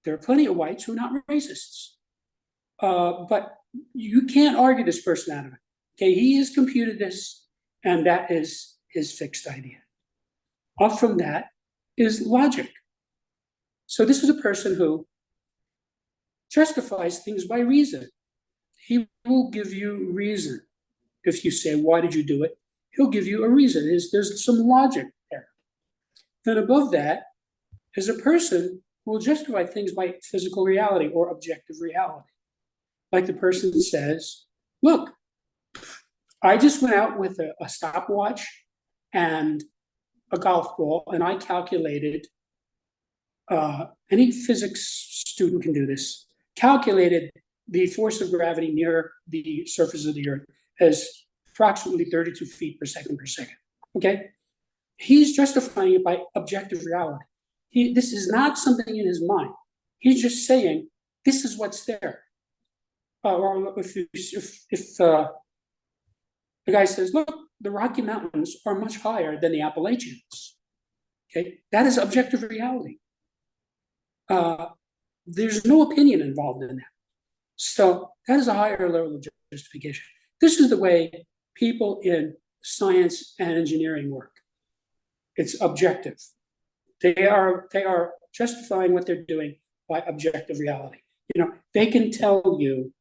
There are plenty of whites who are not racists. But you can't argue this person out of it. Okay, he has computed this And that is his fixed idea. Off from that is logic. So this is a person who justifies things by reason. He will give you reason. If you say, why did you do it? He'll give you a reason. There's some logic there. Then above that is a person who will justify things by physical reality or objective reality. Like the person says, look, I just went out with a stopwatch and a golf ball, and I calculated, any physics student can do this, calculated the force of gravity near the surface of the earth as approximately 32 feet per second. Okay? He's justifying it by objective reality. This is not something in his mind. He's just saying, this is what's there. Or if the guy says, look, the Rocky Mountains are much higher than the Appalachians. Okay, that is objective reality. There's no opinion involved in that. So that is a higher level of justification. This is the way people in science and engineering work. It's objective. They are justifying what they're doing by objective reality. You know, they can tell you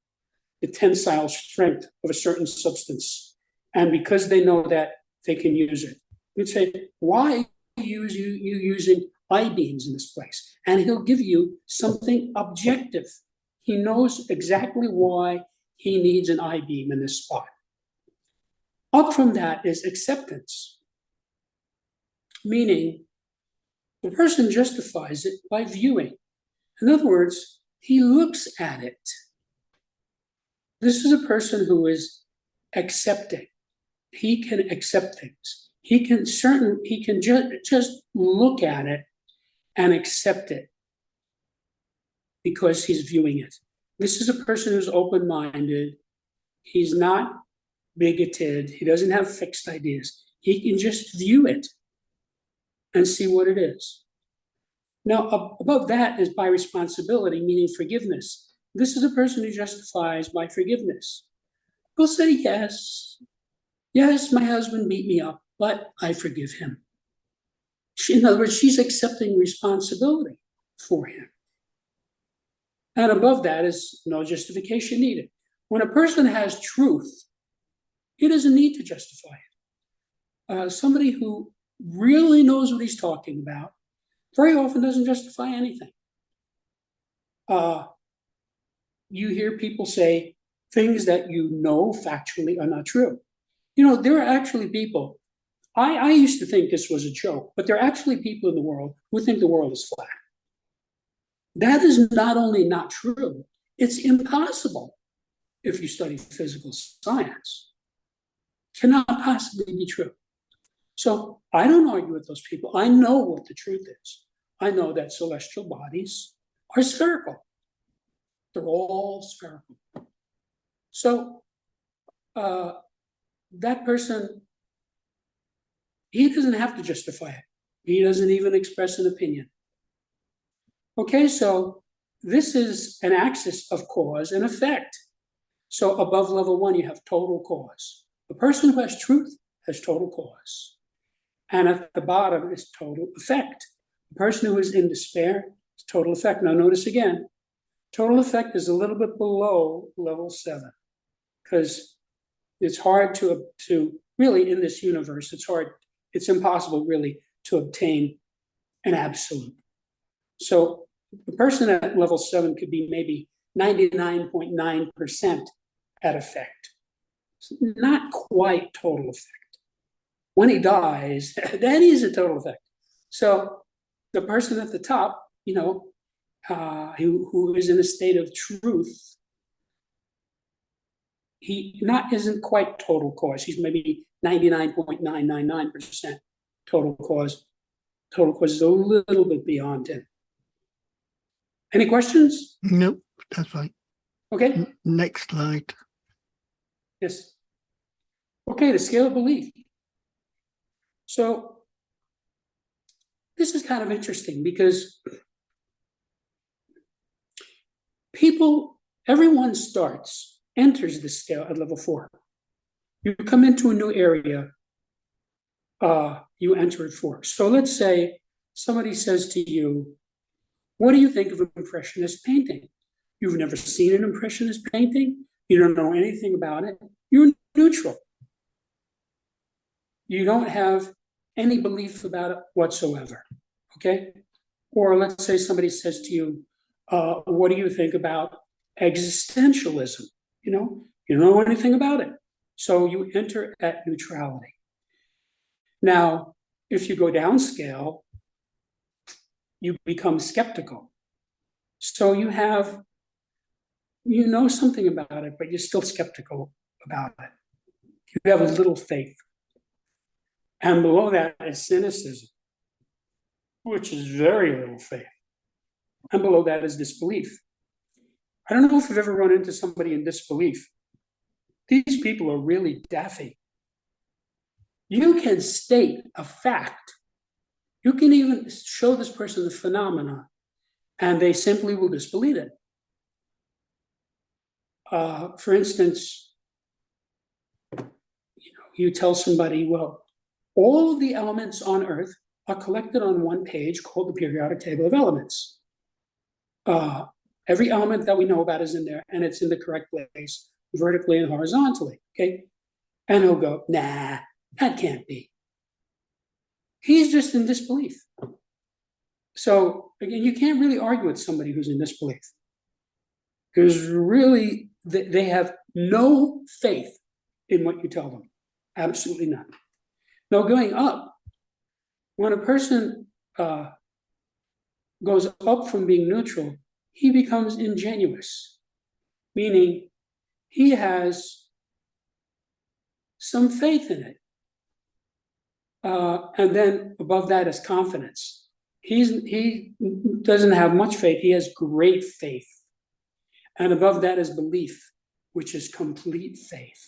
the tensile strength of a certain substance, and because they know that, they can use it. You'd say, why are you using I-beams in this place? And he'll give you something objective. He knows exactly why he needs an I-beam in this spot. Up from that is acceptance, meaning the person justifies it by viewing. In other words, he looks at it. This is a person who is accepting. He can accept things. He can just look at it and accept it because he's viewing it. This is a person who's open-minded. He's not bigoted. He doesn't have fixed ideas. He can just view it and see what it is. Now, above that is by responsibility, meaning forgiveness. This is a person who justifies by forgiveness. He'll say, yes, my husband beat me up, but I forgive him. In other words, she's accepting responsibility for him. And above that is no justification needed. When a person has truth, he doesn't need to justify it. Somebody who really knows what he's talking about very often doesn't justify anything. You hear people say things that you know factually are not true. You know, there are actually people, I used to think this was a joke, but there are actually people in the world who think the world is flat. That is not only not true, it's impossible if you study physical science. Cannot possibly be true. So I don't argue with those people. I know what the truth is. I know that celestial bodies are spherical. They're all spherical. So that person, he doesn't have to justify it. He doesn't even express an opinion. Okay, so this is an axis of cause and effect. So above level 1, you have total cause. The person who has truth has total cause. And at the bottom is total effect. The person who is in despair is total effect. Now notice again, total effect is a little bit below level 7 because it's hard to really, in this universe, it's impossible really to obtain an absolute. So the person at level 7 could be maybe 99.9% at effect. It's not quite total effect. When he dies, that is a total effect. So the person at the top, you know, who is in a state of truth, he isn't quite total cause. He's maybe 99.999% total cause. Total cause is a little bit beyond him. Any questions? Nope, that's fine. Okay. Next slide. Yes. Okay, the scale of belief. So this is kind of interesting because everyone enters the scale at level 4. You come into a new area, you enter at 4. So let's say somebody says to you, what do you think of an Impressionist painting? You've never seen an Impressionist painting. You don't know anything about it. You're neutral. You don't have any belief about it whatsoever, okay? Or let's say somebody says to you, what do you think about existentialism? You don't know anything about it. So you enter at neutrality. Now, if you go downscale, you become skeptical. So you know something about it, but you're still skeptical about it. You have a little faith. And below that is cynicism, which is very little faith. And below that is disbelief. I don't know if you've ever run into somebody in disbelief. These people are really daffy. You can state a fact. You can even show this person the phenomena, and they simply will disbelieve it. For instance, you tell somebody, well, all of the elements on Earth are collected on one page called the periodic table of elements. Every element that we know about is in there, and it's in the correct place, vertically and horizontally, okay? And he'll go, nah, that can't be. He's just in disbelief. So again, you can't really argue with somebody who's in disbelief. Because really, they have no faith in what you tell them. Absolutely none. Now, going up, when a person goes up from being neutral, he becomes ingenuous, meaning he has some faith in it. And then above that is confidence. He doesn't have much faith, he has great faith. And above that is belief, which is complete faith.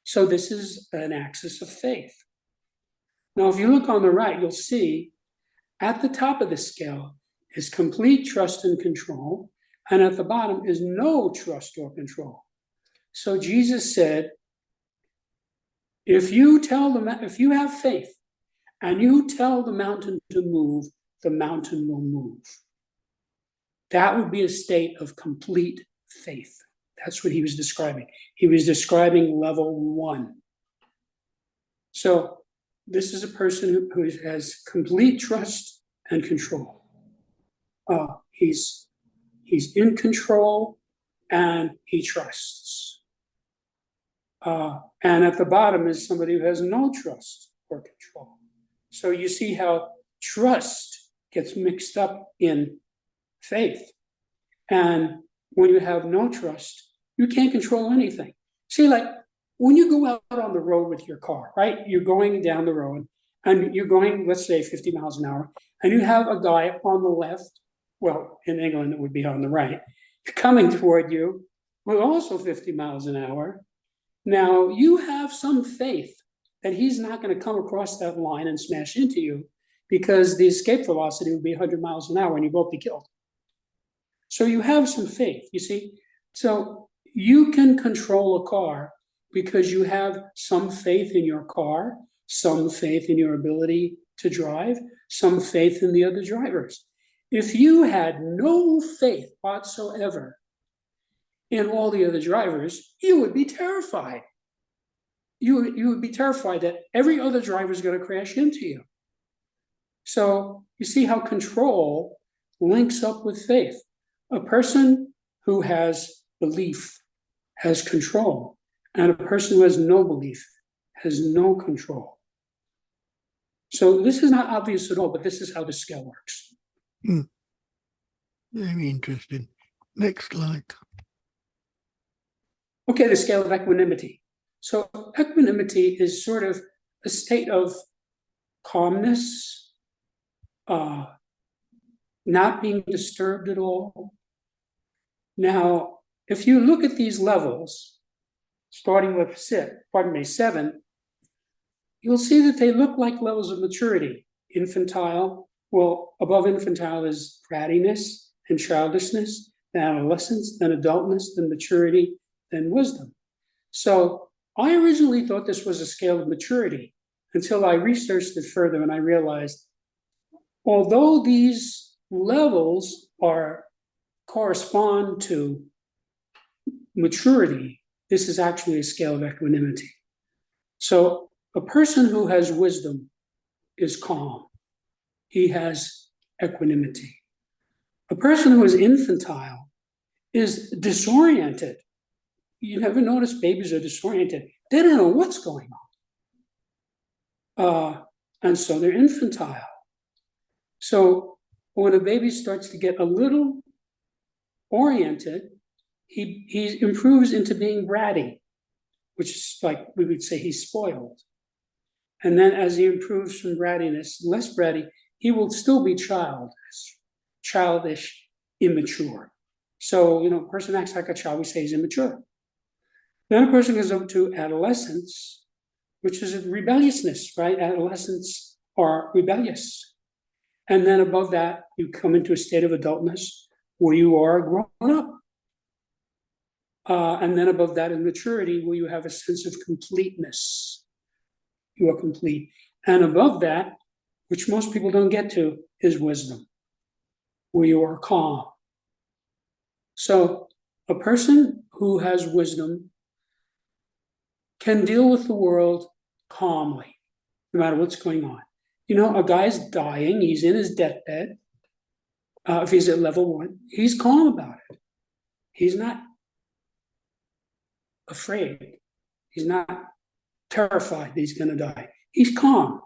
So this is an axis of faith. Now, if you look on the right, you'll see at the top of the scale is complete trust and control, and at the bottom is no trust or control. So Jesus said, if you have faith and you tell the mountain to move, the mountain will move. That would be a state of complete faith. That's what he was describing. He was describing level 1. So this is a person who has complete trust and control. He's in control and he trusts. And at the bottom is somebody who has no trust or control. So you see how trust gets mixed up in faith. And when you have no trust, you can't control anything. See, like when you go out on the road with your car, right? You're going down the road and you're going, let's say 50 miles an hour, and you have a guy on the left, well, in England, it would be on the right, coming toward you with also 50 miles an hour. Now, you have some faith that he's not going to come across that line and smash into you because the escape velocity would be 100 miles an hour and you both be killed. So you have some faith, you see? So you can control a car because you have some faith in your car, some faith in your ability to drive, some faith in the other drivers. If you had no faith whatsoever in all the other drivers, you would be terrified. You would be terrified that every other driver is going to crash into you. So you see how control links up with faith. A person who has belief has control, and a person who has no belief has no control. So this is not obvious at all, but this is how the scale works. Very interesting. Next slide. Okay, the scale of equanimity. So equanimity is sort of a state of calmness, not being disturbed at all. Now, if you look at these levels, starting with 7, you'll see that they look like levels of maturity. Infantile, well, above infantile is brattiness and childishness, then adolescence, then adultness, then maturity, then wisdom. So I originally thought this was a scale of maturity, until I researched it further and I realized, although these levels correspond to maturity, this is actually a scale of equanimity. So a person who has wisdom is calm. He has equanimity. A person who is infantile is disoriented. You never notice babies are disoriented. They don't know what's going on. And so they're infantile. So when a baby starts to get a little oriented, he improves into being bratty, which is like we would say he's spoiled. And then as he improves from brattiness, less bratty, he will still be childish, immature. So, a person acts like a child, we say he's immature. Then a person goes up to adolescence, which is rebelliousness, right? Adolescents are rebellious. And then above that, you come into a state of adultness where you are grown up. And then above that, in maturity, where you have a sense of completeness. You are complete. And above that, which most people don't get to, is wisdom, where you are calm. So a person who has wisdom can deal with the world calmly, no matter what's going on. A guy's dying, he's in his deathbed. If he's at level 1, he's calm about it. He's not afraid. He's not terrified that he's going to die. He's calm.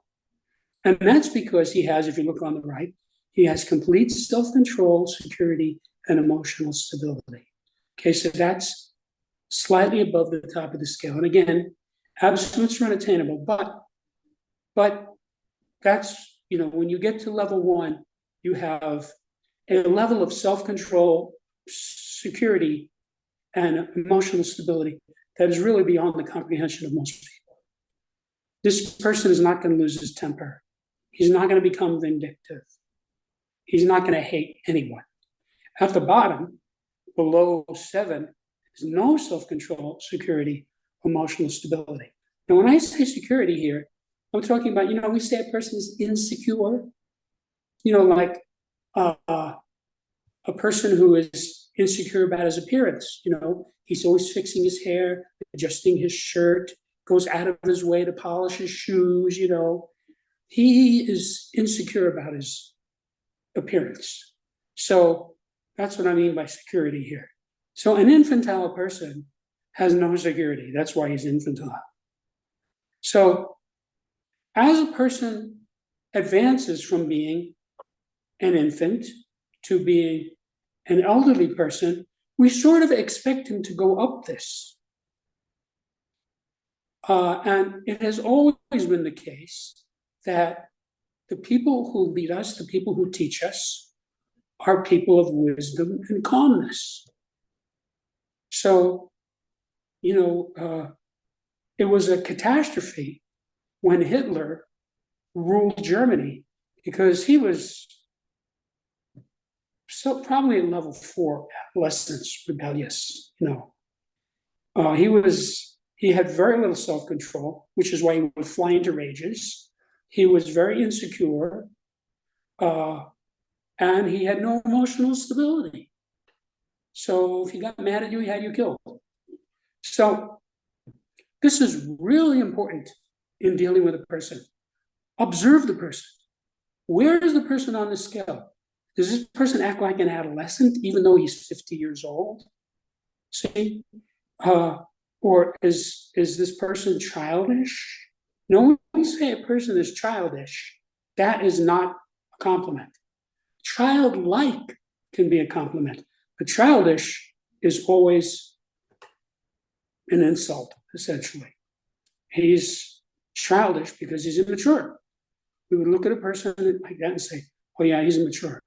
And that's because he has, if you look on the right, he has complete self-control, security, and emotional stability. Okay, so that's slightly above the top of the scale. And again, absolutes are unattainable, but that's, when you get to level 1, you have a level of self-control, security, and emotional stability that is really beyond the comprehension of most people. This person is not going to lose his temper. He's not going to become vindictive. He's not going to hate anyone. At the bottom, below 7, is no self-control, security, emotional stability. And when I say security here, I'm talking about, we say a person is insecure, like a person who is insecure about his appearance. He's always fixing his hair, adjusting his shirt, goes out of his way to polish his shoes. He is insecure about his appearance. So that's what I mean by security here. So an infantile person has no security. That's why he's infantile. So as a person advances from being an infant to being an elderly person, we sort of expect him to go up this. And it has always been the case that the people who lead us, the people who teach us, are people of wisdom and calmness. So, it was a catastrophe when Hitler ruled Germany, because he was probably at level 4, adolescence, rebellious. He had very little self-control, which is why he would fly into rages. He was very insecure, and he had no emotional stability. So if he got mad at you, he had you killed. So this is really important in dealing with a person. Observe the person. Where is the person on the scale? Does this person act like an adolescent, even though he's 50 years old? See? Or is this person childish? No, when we say a person is childish, that is not a compliment. Childlike can be a compliment, but childish is always an insult, essentially. He's childish because he's immature. We would look at a person like that and say, oh yeah, he's immature.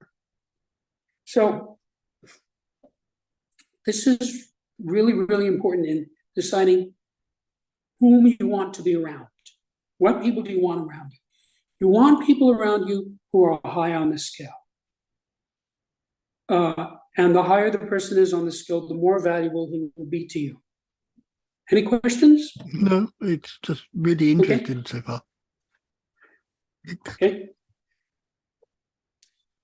So this is really, really important in deciding whom you want to be around. What people do you want around you? You want people around you who are high on the scale. And the higher the person is on the scale, the more valuable he will be to you. Any questions? No, it's just really interesting so far. Okay.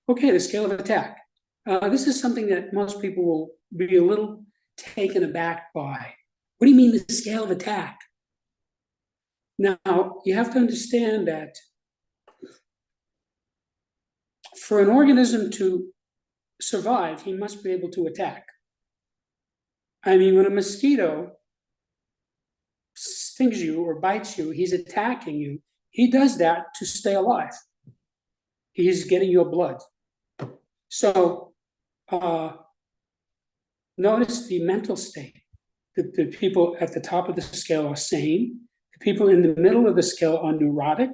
Okay, the scale of attack. This is something that most people will be a little taken aback by. What do you mean the scale of attack? Now, you have to understand that for an organism to survive, he must be able to attack. I mean, when a mosquito stings you or bites you, he's attacking you. He does that to stay alive. He's getting your blood. So notice the mental state. The people at the top of the scale are sane. The people in the middle of the scale are neurotic.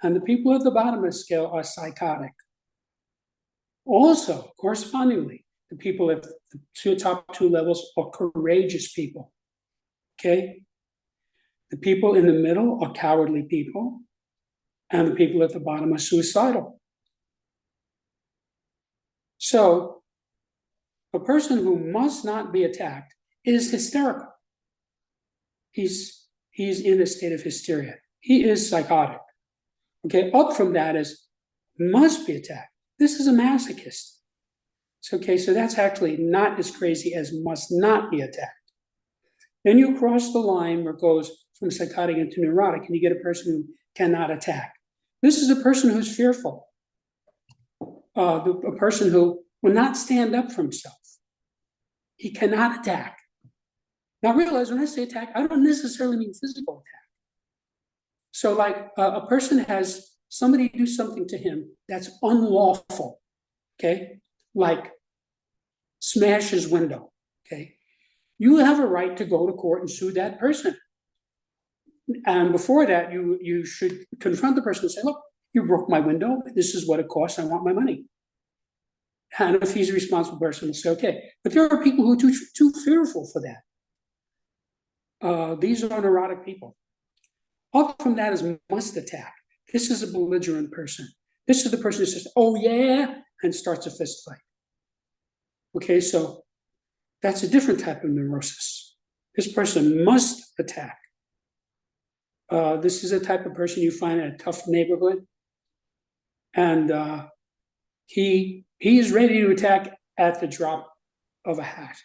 And the people at the bottom of the scale are psychotic. Also, correspondingly, the people at the top two levels are courageous people. Okay? The people in the middle are cowardly people. And the people at the bottom are suicidal. So, a person who must not be attacked is hysterical. He's in a state of hysteria. He is psychotic. Okay, up from that is must be attacked. This is a masochist. Okay, so that's actually not as crazy as must not be attacked. Then you cross the line where it goes from psychotic into neurotic, and you get a person who cannot attack. This is a person who's fearful. A person who will not stand up for himself. He cannot attack. Now realize when I say attack, I don't necessarily mean physical attack. So like a person has somebody do something to him that's unlawful, okay? Like smash his window, okay? You have a right to go to court and sue that person. And before that, you should confront the person and say, look, you broke my window. This is what it costs. I want my money. And if he's a responsible person, he'll say, okay. But there are people who are too fearful for that. These are neurotic people. Up from that is must attack. This is a belligerent person. This is the person who says, oh yeah, and starts a fist fight. Okay, so that's a different type of neurosis. This person must attack. This is a type of person you find in a tough neighborhood. And he is ready to attack at the drop of a hat.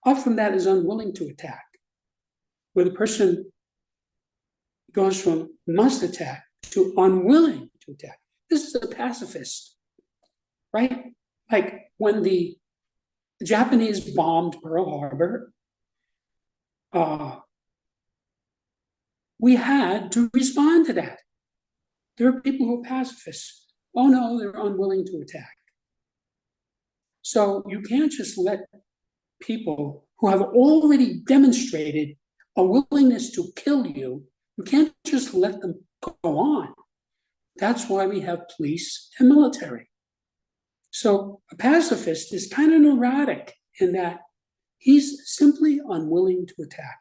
Up from that is unwilling to attack, where the person goes from must attack to unwilling to attack. This is a pacifist, right? Like when the Japanese bombed Pearl Harbor, we had to respond to that. There are people who are pacifists. Oh no, they're unwilling to attack. So you can't just let people who have already demonstrated a willingness to kill you, you can't just let them go on. That's why we have police and military. So a pacifist is kind of neurotic in that he's simply unwilling to attack.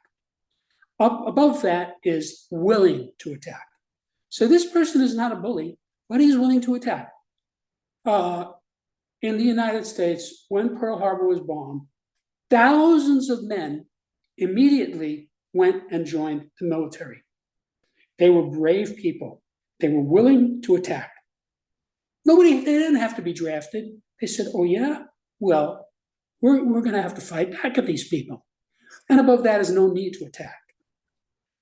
Up above that is willing to attack. So this person is not a bully, but he's willing to attack. In the United States, when Pearl Harbor was bombed, thousands of men immediately went and joined the military. They were brave people. They were willing to attack. They didn't have to be drafted. They said, oh yeah, well, we're going to have to fight back at these people. And above that is no need to attack.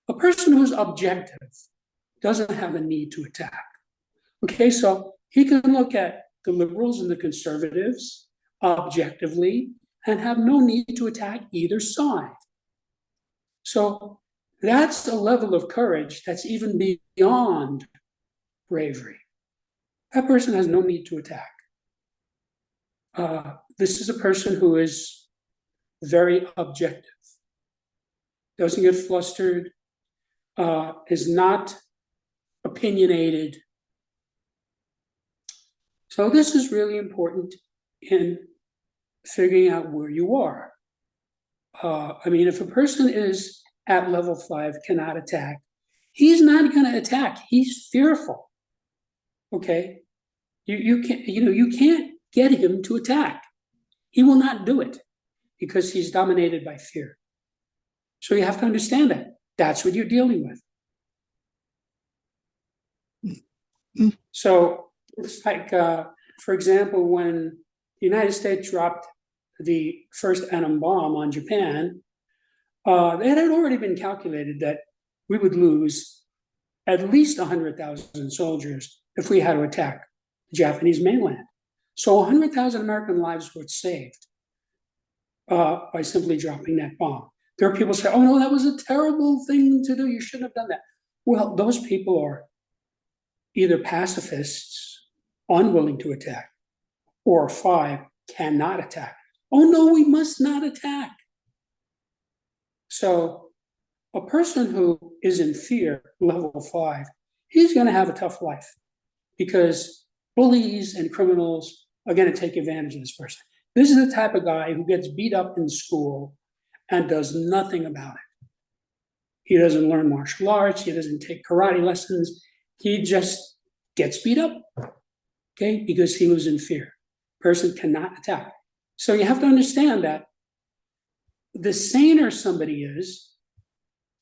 A person who's objective doesn't have a need to attack. Okay, so he can look at the liberals and the conservatives objectively and have no need to attack either side. So that's a level of courage that's even beyond bravery. That person has no need to attack. This is a person who is very objective, doesn't get flustered, is not opinionated. So this is really important in figuring out where you are. I mean, if a person is at level 5, cannot attack, he's not going to attack. He's fearful. Okay, you can't get him to attack. He will not do it because he's dominated by fear. So you have to understand that. That's what you're dealing with. Mm. So it's like, for example, when the United States dropped the first atom bomb on Japan, it had already been calculated that we would lose at least 100,000 soldiers if we had to attack the Japanese mainland. So 100,000 American lives were saved by simply dropping that bomb. There are people who say, oh no, that was a terrible thing to do. You shouldn't have done that. Well, those people are either pacifists, unwilling to attack, or 5, cannot attack. Oh no, we must not attack. So a person who is in fear, level 5, he's going to have a tough life because bullies and criminals are going to take advantage of this person. This is the type of guy who gets beat up in school and does nothing about it. He doesn't learn martial arts. He doesn't take karate lessons. He just gets beat up, okay, because he was in fear. Person cannot attack. So you have to understand that the saner somebody is,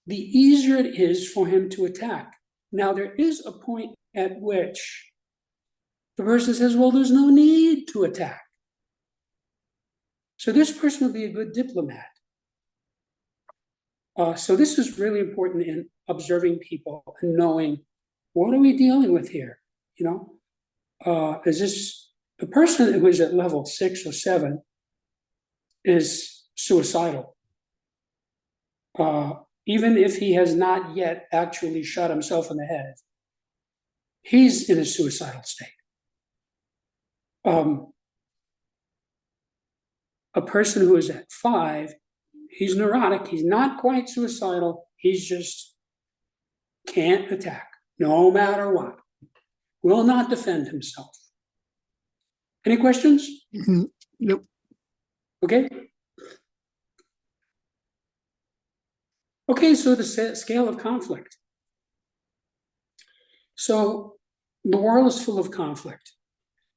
the easier it is for him to attack. Now, there is a point at which the person says, well, there's no need to attack. So this person would be a good diplomat. So this is really important in observing people and knowing, what are we dealing with here? You know, is this the person who is at level 6 or 7 is suicidal? Even if he has not yet actually shot himself in the head, he's in a suicidal state. A person who is at 5, he's neurotic, he's not quite suicidal, he's just can't attack, no matter what, will not defend himself. Any questions? Nope. Okay. Okay, so the scale of conflict. So the world is full of conflict.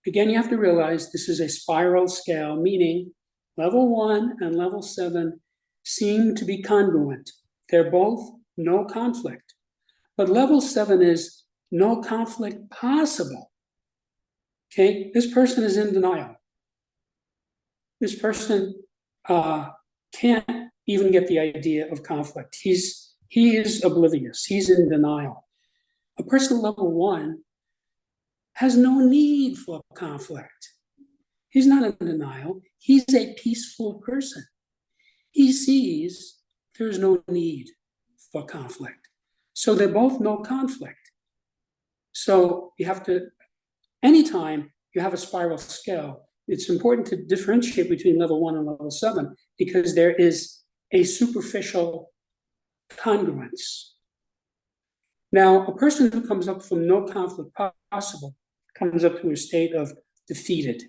Again, you have to realize this is a spiral scale, meaning level 1 and level 7 seem to be congruent. They're both no conflict. But level 7 is no conflict possible. Okay, this person is in denial. This person can't even get the idea of conflict. He is oblivious. He's in denial. A person level 1 has no need for conflict. He's not in denial. He's a peaceful person. He sees there's no need for conflict. So they're both no conflict. So you have to, anytime you have a spiral scale, it's important to differentiate between level 1 and level 7 because there is a superficial congruence. Now, a person who comes up from no conflict possible comes up to a state of defeated,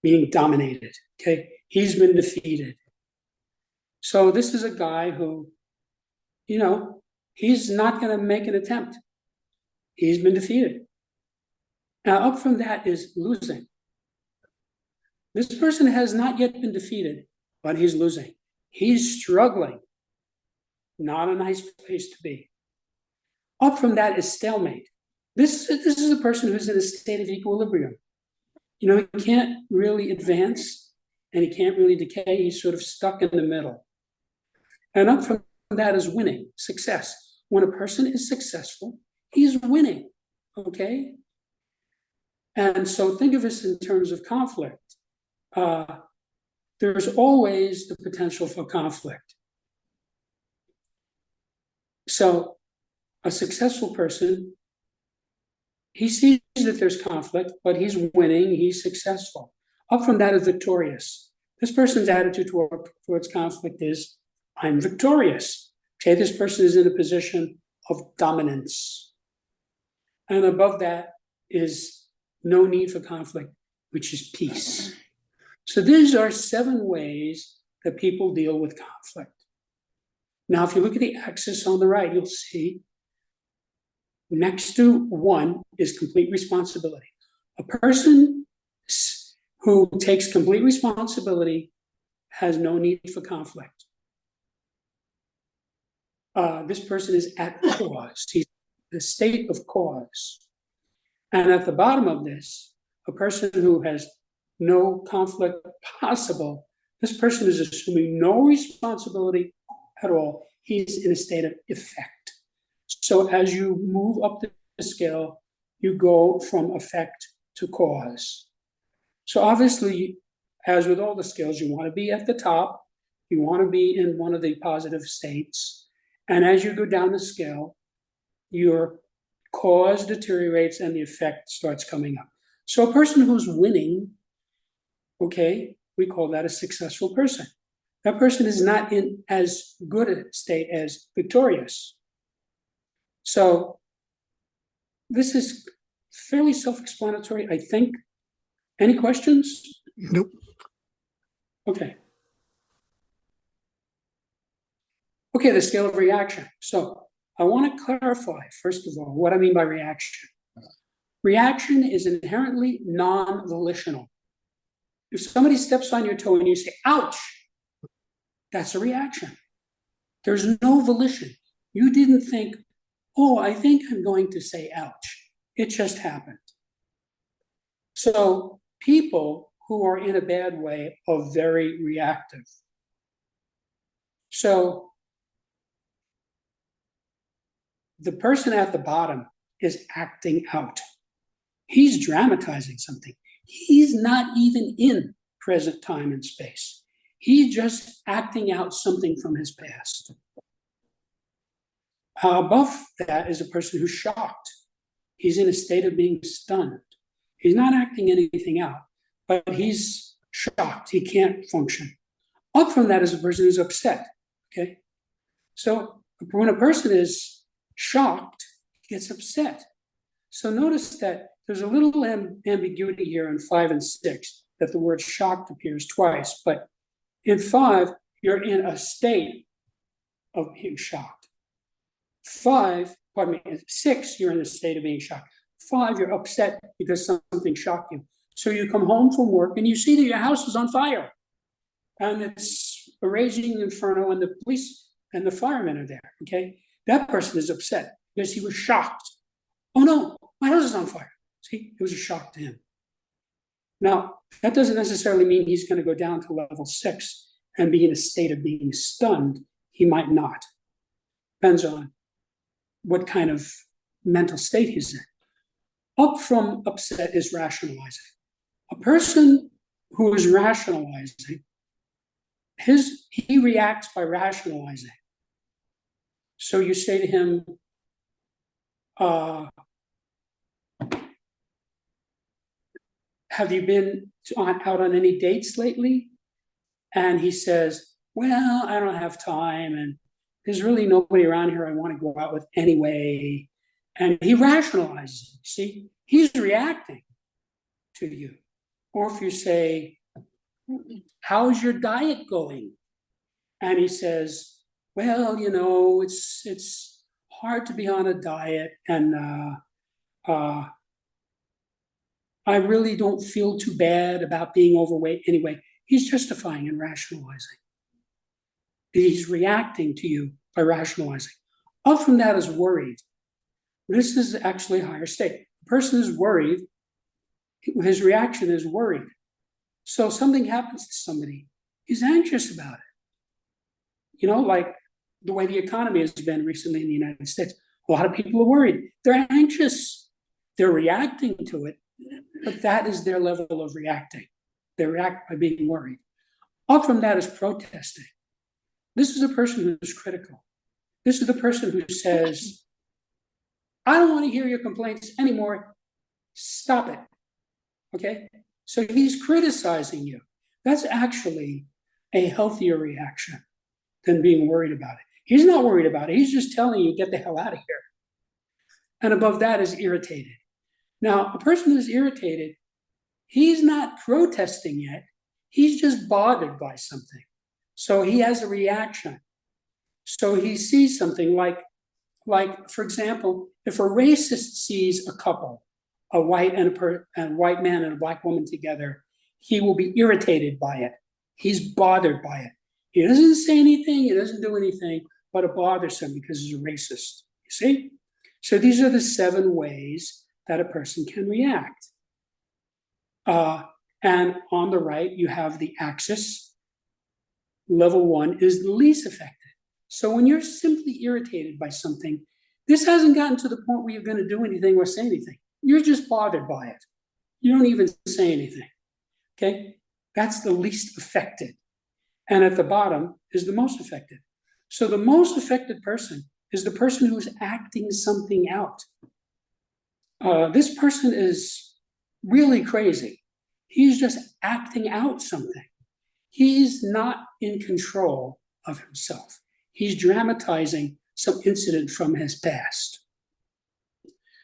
meaning dominated, okay? He's been defeated. So this is a guy who, you know, he's not going to make an attempt. He's been defeated. Now, up from that is losing. This person has not yet been defeated, but he's losing. He's struggling. Not a nice place to be. Up from that is stalemate. This is a person who's in a state of equilibrium. You know, he can't really advance and he can't really decay. He's sort of stuck in the middle. And up from that is winning, success. When a person is successful, he's winning, okay? And so think of this in terms of conflict. There's always the potential for conflict. So a successful person, he sees that there's conflict, but he's winning, he's successful. Up from that is victorious. This person's attitude towards conflict is, I'm victorious. Okay, this person is in a position of dominance. And above that is no need for conflict, which is peace. So these are 7 ways that people deal with conflict. Now, if you look at the axis on the right, you'll see next to 1 is complete responsibility. A person who takes complete responsibility has no need for conflict. This person is at cause. He's in a state of cause. And at the bottom of this, a person who has no conflict possible, this person is assuming no responsibility at all. He's in a state of effect. So as you move up the scale, you go from effect to cause. So obviously, as with all the scales, you want to be at the top. You want to be in one of the positive states. And as you go down the scale, your cause deteriorates and the effect starts coming up. So a person who's winning, okay, we call that a successful person. That person is not in as good a state as victorious. So this is fairly self-explanatory, I think. Any questions? Nope. Okay. Okay, the scale of reaction. So I want to clarify, first of all, what I mean by reaction. Reaction is inherently non-volitional. If somebody steps on your toe and you say, ouch, that's a reaction. There's no volition. You didn't think, oh, I think I'm going to say ouch. It just happened. So people who are in a bad way are very reactive. So the person at the bottom is acting out. He's dramatizing something. He's not even in present time and space. He's just acting out something from his past. Above that is a person who's shocked. He's in a state of being stunned. He's not acting anything out, but he's shocked. He can't function. Up from that is a person who's upset. Okay? So when a person is shocked, he gets upset. So notice that there's a little ambiguity here in 5 and 6, that the word shocked appears twice, but in 5, you're in a state of being shocked. 6, you're in a state of being shocked. 5, you're upset because something shocked you. So you come home from work and you see that your house is on fire and it's a raging inferno and the police and the firemen are there, okay? That person is upset because he was shocked. Oh no, my house is on fire. See, it was a shock to him. Now, that doesn't necessarily mean he's going to go down to level 6 and be in a state of being stunned. He might not. Depends on what kind of mental state he's in. Up from upset is rationalizing. A person who is rationalizing, he reacts by rationalizing. So you say to him, have you been out on any dates lately? And he says, well, I don't have time, and there's really nobody around here I want to go out with anyway. And he rationalizes. See, he's reacting to you. Or if you say, how's your diet going? And he says, well, you know, it's hard to be on a diet, and I really don't feel too bad about being overweight anyway. He's justifying and rationalizing. He's reacting to you by rationalizing. Up from that is worried. This is actually a higher state. The person is worried. His reaction is worried. So something happens to somebody, he's anxious about it. You know, like the way the economy has been recently in the United States. A lot of people are worried. They're anxious. They're reacting to it, but that is their level of reacting. They react by being worried. Up from that is protesting. This is a person who's critical. This is the person who says, I don't want to hear your complaints anymore. Stop it. Okay? So he's criticizing you. That's actually a healthier reaction than being worried about it. He's not worried about it. He's just telling you, get the hell out of here. And above that is irritated. Now, a person who's irritated, he's not protesting yet. He's just bothered by something. So he has a reaction. So he sees something like, for example, if a racist sees a couple, a white white man and a black woman together, he will be irritated by it. He's bothered by it. He doesn't say anything, he doesn't do anything, but it bothers him because he's a racist. You see? So these are the 7 ways that a person can react. And on the right, you have the axis. Level 1 is the least affected. So when you're simply irritated by something, this hasn't gotten to the point where you're going to do anything or say anything. You're just bothered by it. You don't even say anything. Okay? That's the least affected. And at the bottom is the most affected. So the most affected person is the person who's acting something out. This person is really crazy. He's just acting out something. He's not in control of himself. He's dramatizing some incident from his past.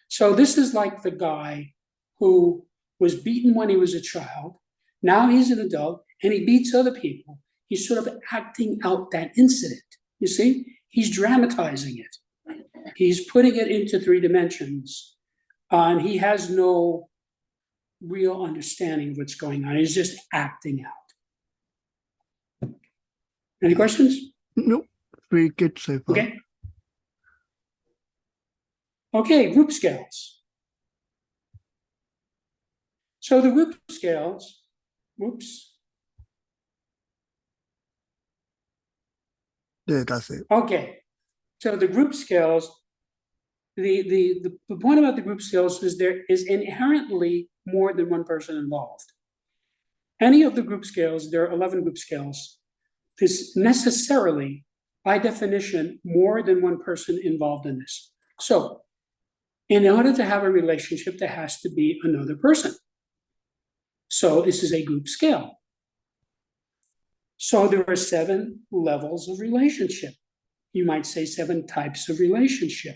So this is like the guy who was beaten when he was a child. Now he's an adult and he beats other people. He's sort of acting out that incident. You see, he's dramatizing it. He's putting it into 3 dimensions, and he has no real understanding of what's going on. He's just acting out. Any questions? Nope. Very good so far. Okay. Okay, group scales. So the group scales, whoops. Yeah, that's it. Okay, so the group scales, the point about the group scales is there is inherently more than one person involved. Any of the group scales, there are 11 group scales, is necessarily, by definition, more than one person involved in this. So in order to have a relationship, there has to be another person. So this is a group scale. So there are 7 levels of relationship. You might say 7 types of relationship.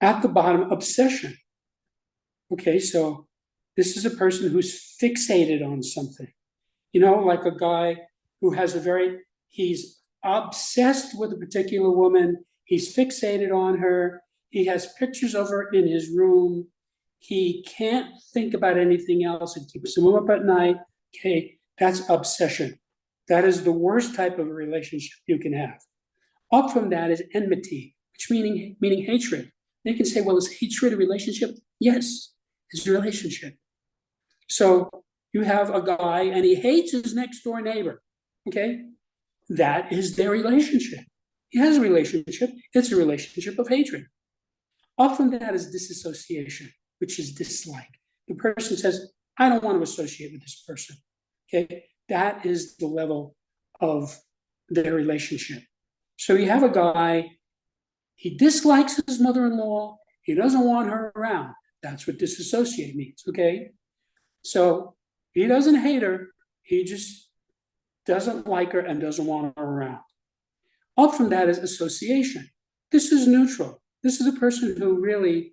At the bottom, obsession. Okay, so this is a person who's fixated on something. You know, like a guy who has he's obsessed with a particular woman. He's fixated on her. He has pictures of her in his room. He can't think about anything else. It keeps him up at night. Okay, that's obsession. That is the worst type of a relationship you can have. Up from that is enmity, which meaning hatred. They can say, well, is hatred a relationship? Yes, it's a relationship. So you have a guy and he hates his next door neighbor. Okay, that is their relationship. He has a relationship. It's a relationship of hatred. Up from that is disassociation, which is dislike. The person says, I don't want to associate with this person. Okay, that is the level of their relationship. So you have a guy, he dislikes his mother-in-law, he doesn't want her around. That's what disassociate means, okay? So he doesn't hate her, he just doesn't like her and doesn't want her around. Up from that is association. This is neutral. This is a person who really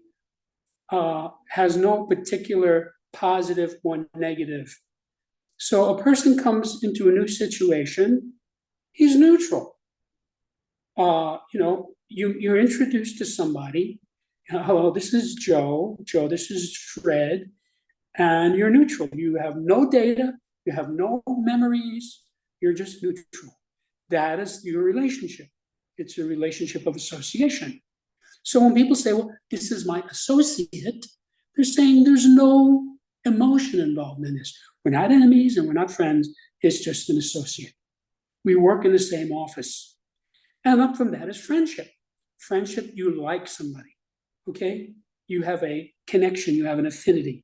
has no particular positive or negative. So a person comes into a new situation, he's neutral. You're introduced to somebody. Hello, this is Joe. Joe, this is Fred. And you're neutral. You have no data. You have no memories. You're just neutral. That is your relationship. It's a relationship of association. So when people say, well, this is my associate, they're saying there's no emotion involved in this. We're not enemies and we're not friends. It's just an associate. We work in the same office. And up from that is friendship. Friendship, you like somebody, okay? You have a connection, you have an affinity,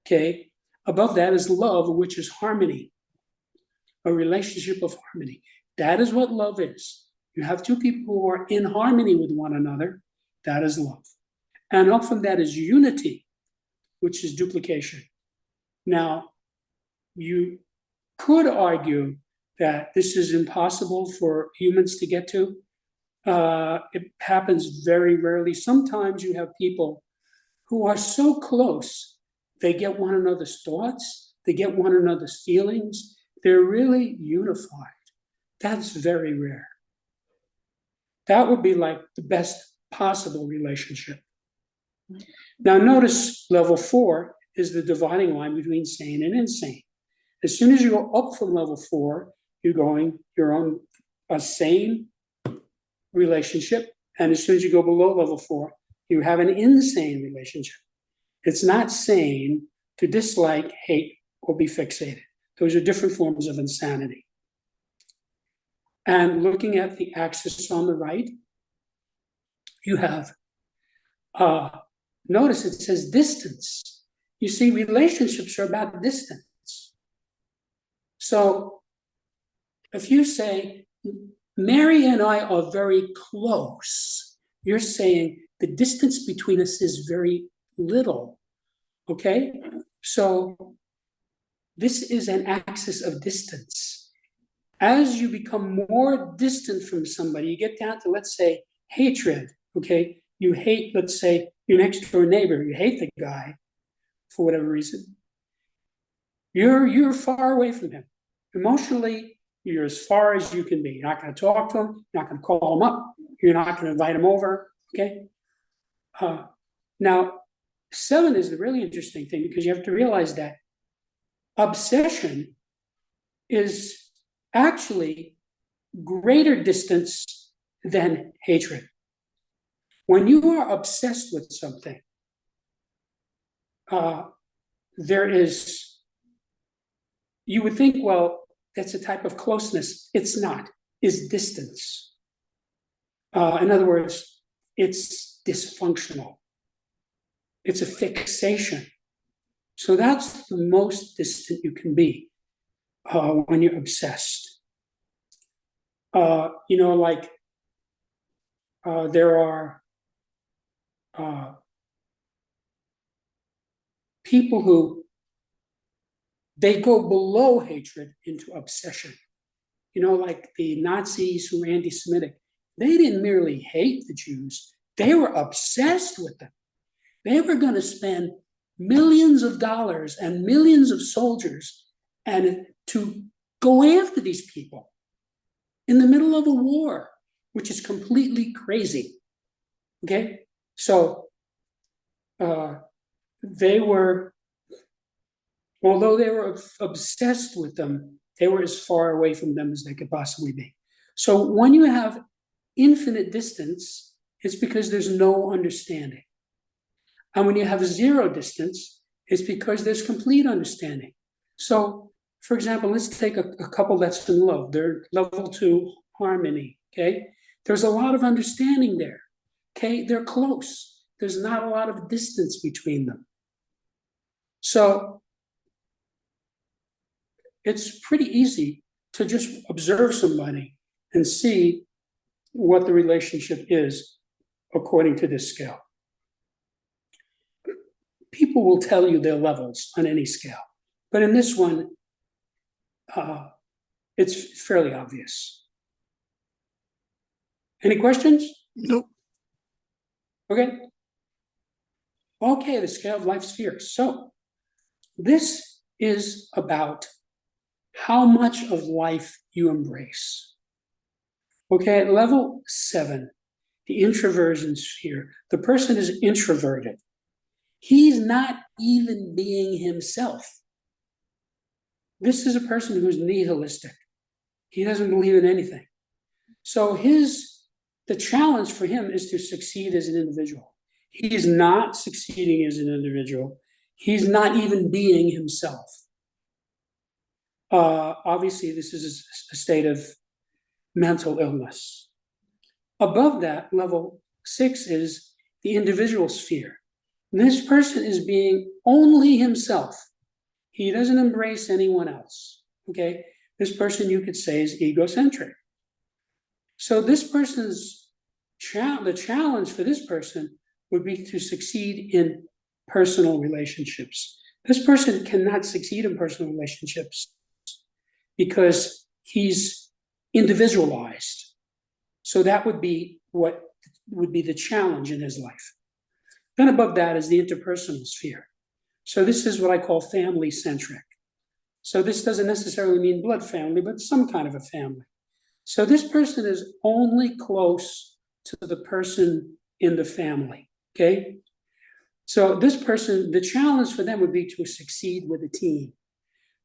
okay? Above that is love, which is harmony, a relationship of harmony. That is what love is. You have 2 people who are in harmony with one another. That is love. And up from that is unity, which is duplication. Now, you could argue that this is impossible for humans to get to. It happens very rarely. Sometimes you have people who are so close, they get one another's thoughts, they get one another's feelings, they're really unified. That's very rare. That would be like the best possible relationship. Now notice level 4 is the dividing line between sane and insane. As soon as you go up from level 4, you're on a sane relationship. And as soon as you go below level 4, You have an insane relationship. It's not sane to dislike, hate, or be fixated. Those are different forms of insanity. And looking at the axis on the right, you have, notice it says distance. You see, relationships are about distance. So if you say, Mary and I are very close, you're saying the distance between us is very little, okay? So this is an axis of distance. As you become more distant from somebody, you get down to, let's say, hatred, okay? You hate, let's say, your next door neighbor, you hate the guy for whatever reason. You're far away from him. Emotionally, you're as far as you can be. You're not going to talk to him, you're not going to call him up, you're not going to invite him over, okay? Now, 7 is the really interesting thing, because you have to realize that obsession is actually greater distance than hatred. When you are obsessed with something, you would think, well, that's a type of closeness. It's not. It's distance. In other words, it's dysfunctional. It's a fixation. So that's the most distant you can be when you're obsessed. There are people who they go below hatred into obsession. Like the Nazis who were anti-Semitic, they didn't merely hate the Jews, they were obsessed with them. They were going to spend millions of dollars and millions of soldiers and to go after these people in the middle of a war, which is completely crazy. Okay, so they were, although they were obsessed with them, they were as far away from them as they could possibly be. So when you have infinite distance, it's because there's no understanding. And when you have zero distance, it's because there's complete understanding. So, for example, let's take a couple that's in love. They're level 2 harmony, okay? There's a lot of understanding there, okay? They're close. There's not a lot of distance between them. So it's pretty easy to just observe somebody and see what the relationship is according to this scale. People will tell you their levels on any scale, but in this one, it's fairly obvious. Any questions? Nope. Okay. Okay, the scale of life spheres. So this is about how much of life you embrace. Okay, at level 7, the introversion sphere, the person is introverted. He's not even being himself. This is a person who's nihilistic. He doesn't believe in anything. So the challenge for him is to succeed as an individual. He is not succeeding as an individual. He's not even being himself. Obviously, this is a state of mental illness. Above that, level 6 is the individual sphere. This person is being only himself. He doesn't embrace anyone else, okay? This person, you could say, is egocentric. So this person's, the challenge for this person would be to succeed in personal relationships. This person cannot succeed in personal relationships because he's individualized. So that would be what would be the challenge in his life. Then above that is the interpersonal sphere. So this is what I call family-centric. So this doesn't necessarily mean blood family, but some kind of a family. So this person is only close to the person in the family, okay? So this person, the challenge for them would be to succeed with a team.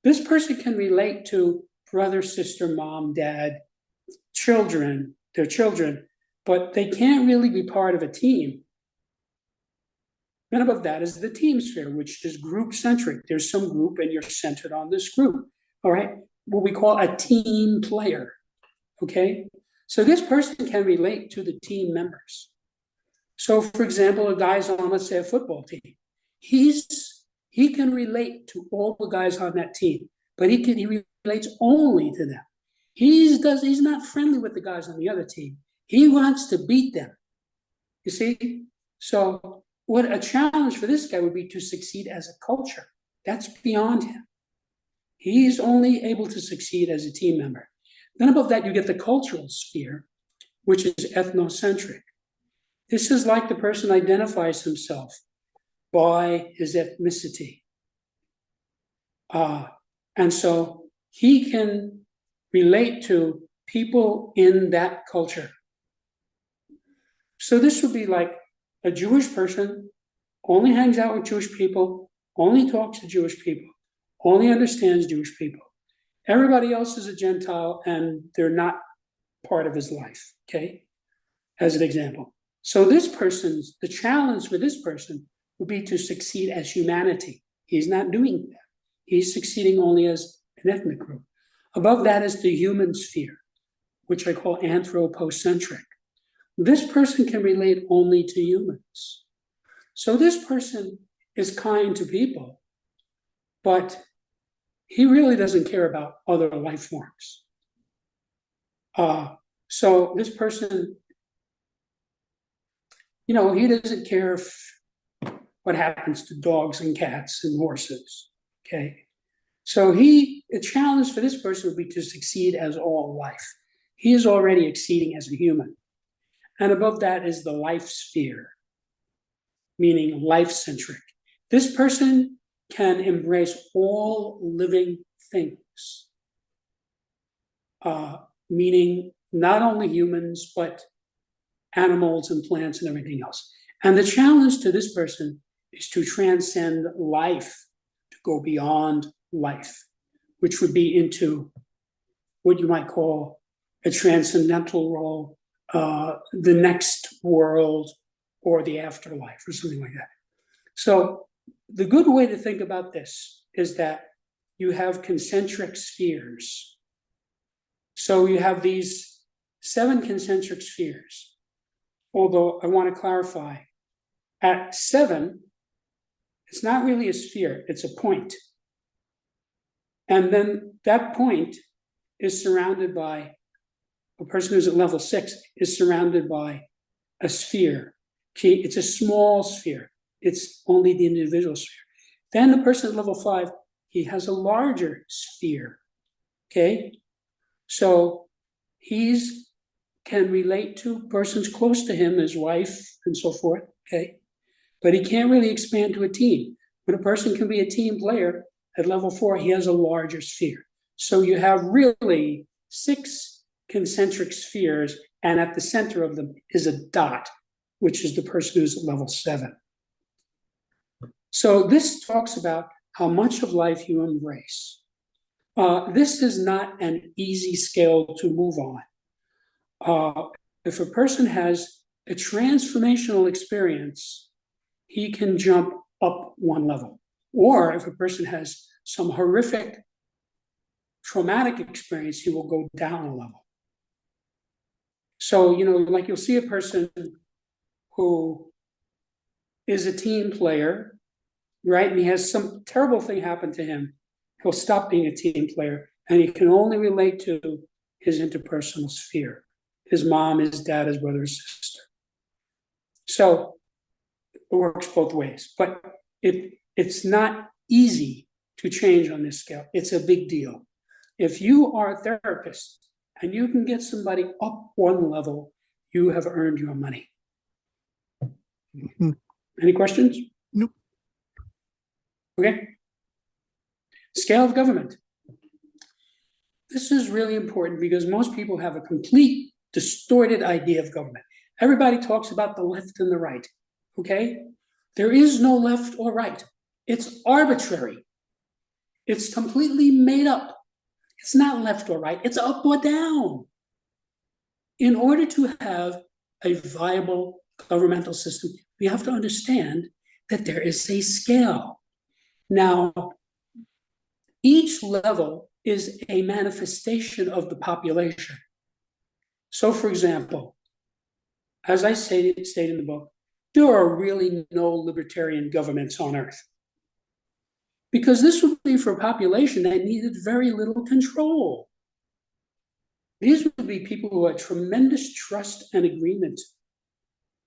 This person can relate to brother, sister, mom, dad, children, their children, but they can't really be part of a team Then above that is the team sphere, which is group-centric. There's some group and you're centered on this group, all right? What we call a team player, okay? So this person can relate to the team members. So for example, a guy's on, let's say, a football team. He can relate to all the guys on that team, but he relates only to them. He's not friendly with the guys on the other team. He wants to beat them. You see? So what a challenge for this guy would be to succeed as a culture. That's beyond him. He's only able to succeed as a team member. Then above that, you get the cultural sphere, which is ethnocentric. This is like the person identifies himself by his ethnicity. And so he can relate to people in that culture. So this would be like a Jewish person only hangs out with Jewish people, only talks to Jewish people, only understands Jewish people. Everybody else is a Gentile and they're not part of his life, okay? As an example. So the challenge for this person would be to succeed as humanity. He's not doing that. He's succeeding only as an ethnic group. Above that is the human sphere, which I call anthropocentric. This person can relate only to humans. So this person is kind to people, but he really doesn't care about other life forms. So this person, he doesn't care what happens to dogs and cats and horses, okay? So the challenge for this person would be to succeed as all life. He is already exceeding as a human. And above that is the life sphere, meaning life-centric. This person can embrace all living things, meaning not only humans, but animals and plants and everything else. And the challenge to this person is to transcend life, to go beyond life, which would be into what you might call a transcendental role, the next world, or the afterlife, or something like that. So the good way to think about this is that you have concentric spheres. So you have these 7 concentric spheres. Although I want to clarify, at 7, it's not really a sphere, it's a point. And then that point is surrounded by, a person who's at level 6 is surrounded by a sphere. Okay, it's a small sphere. It's only the individual sphere. Then the person at level 5, he has a larger sphere. Okay, so he's can relate to persons close to him, his wife and so forth. Okay, but he can't really expand to a team. When a person can be a team player at level 4, he has a larger sphere. So you have really 6 concentric spheres, and at the center of them is a dot, which is the person who's at level 7. So this talks about how much of life you embrace. This is not an easy scale to move on. If a person has a transformational experience, he can jump up 1 level. Or if a person has some horrific traumatic experience, he will go down a level. So, like you'll see a person who is a team player, right? And he has some terrible thing happen to him. He'll stop being a team player and he can only relate to his interpersonal sphere, his mom, his dad, his brother, his sister. So it works both ways, but it's not easy to change on this scale. It's a big deal. If you are a therapist and you can get somebody up 1 level, you have earned your money. Mm-hmm. Any questions? Nope. Okay. Scale of government. This is really important because most people have a complete distorted idea of government. Everybody talks about the left and the right, okay? There is no left or right. It's arbitrary. It's completely made up. It's not left or right, it's up or down. In order to have a viable governmental system, we have to understand that there is a scale. Now, each level is a manifestation of the population. So, for example, as I stated in the book, there are really no libertarian governments on earth. Because this would be for a population that needed very little control. These would be people who had tremendous trust and agreement.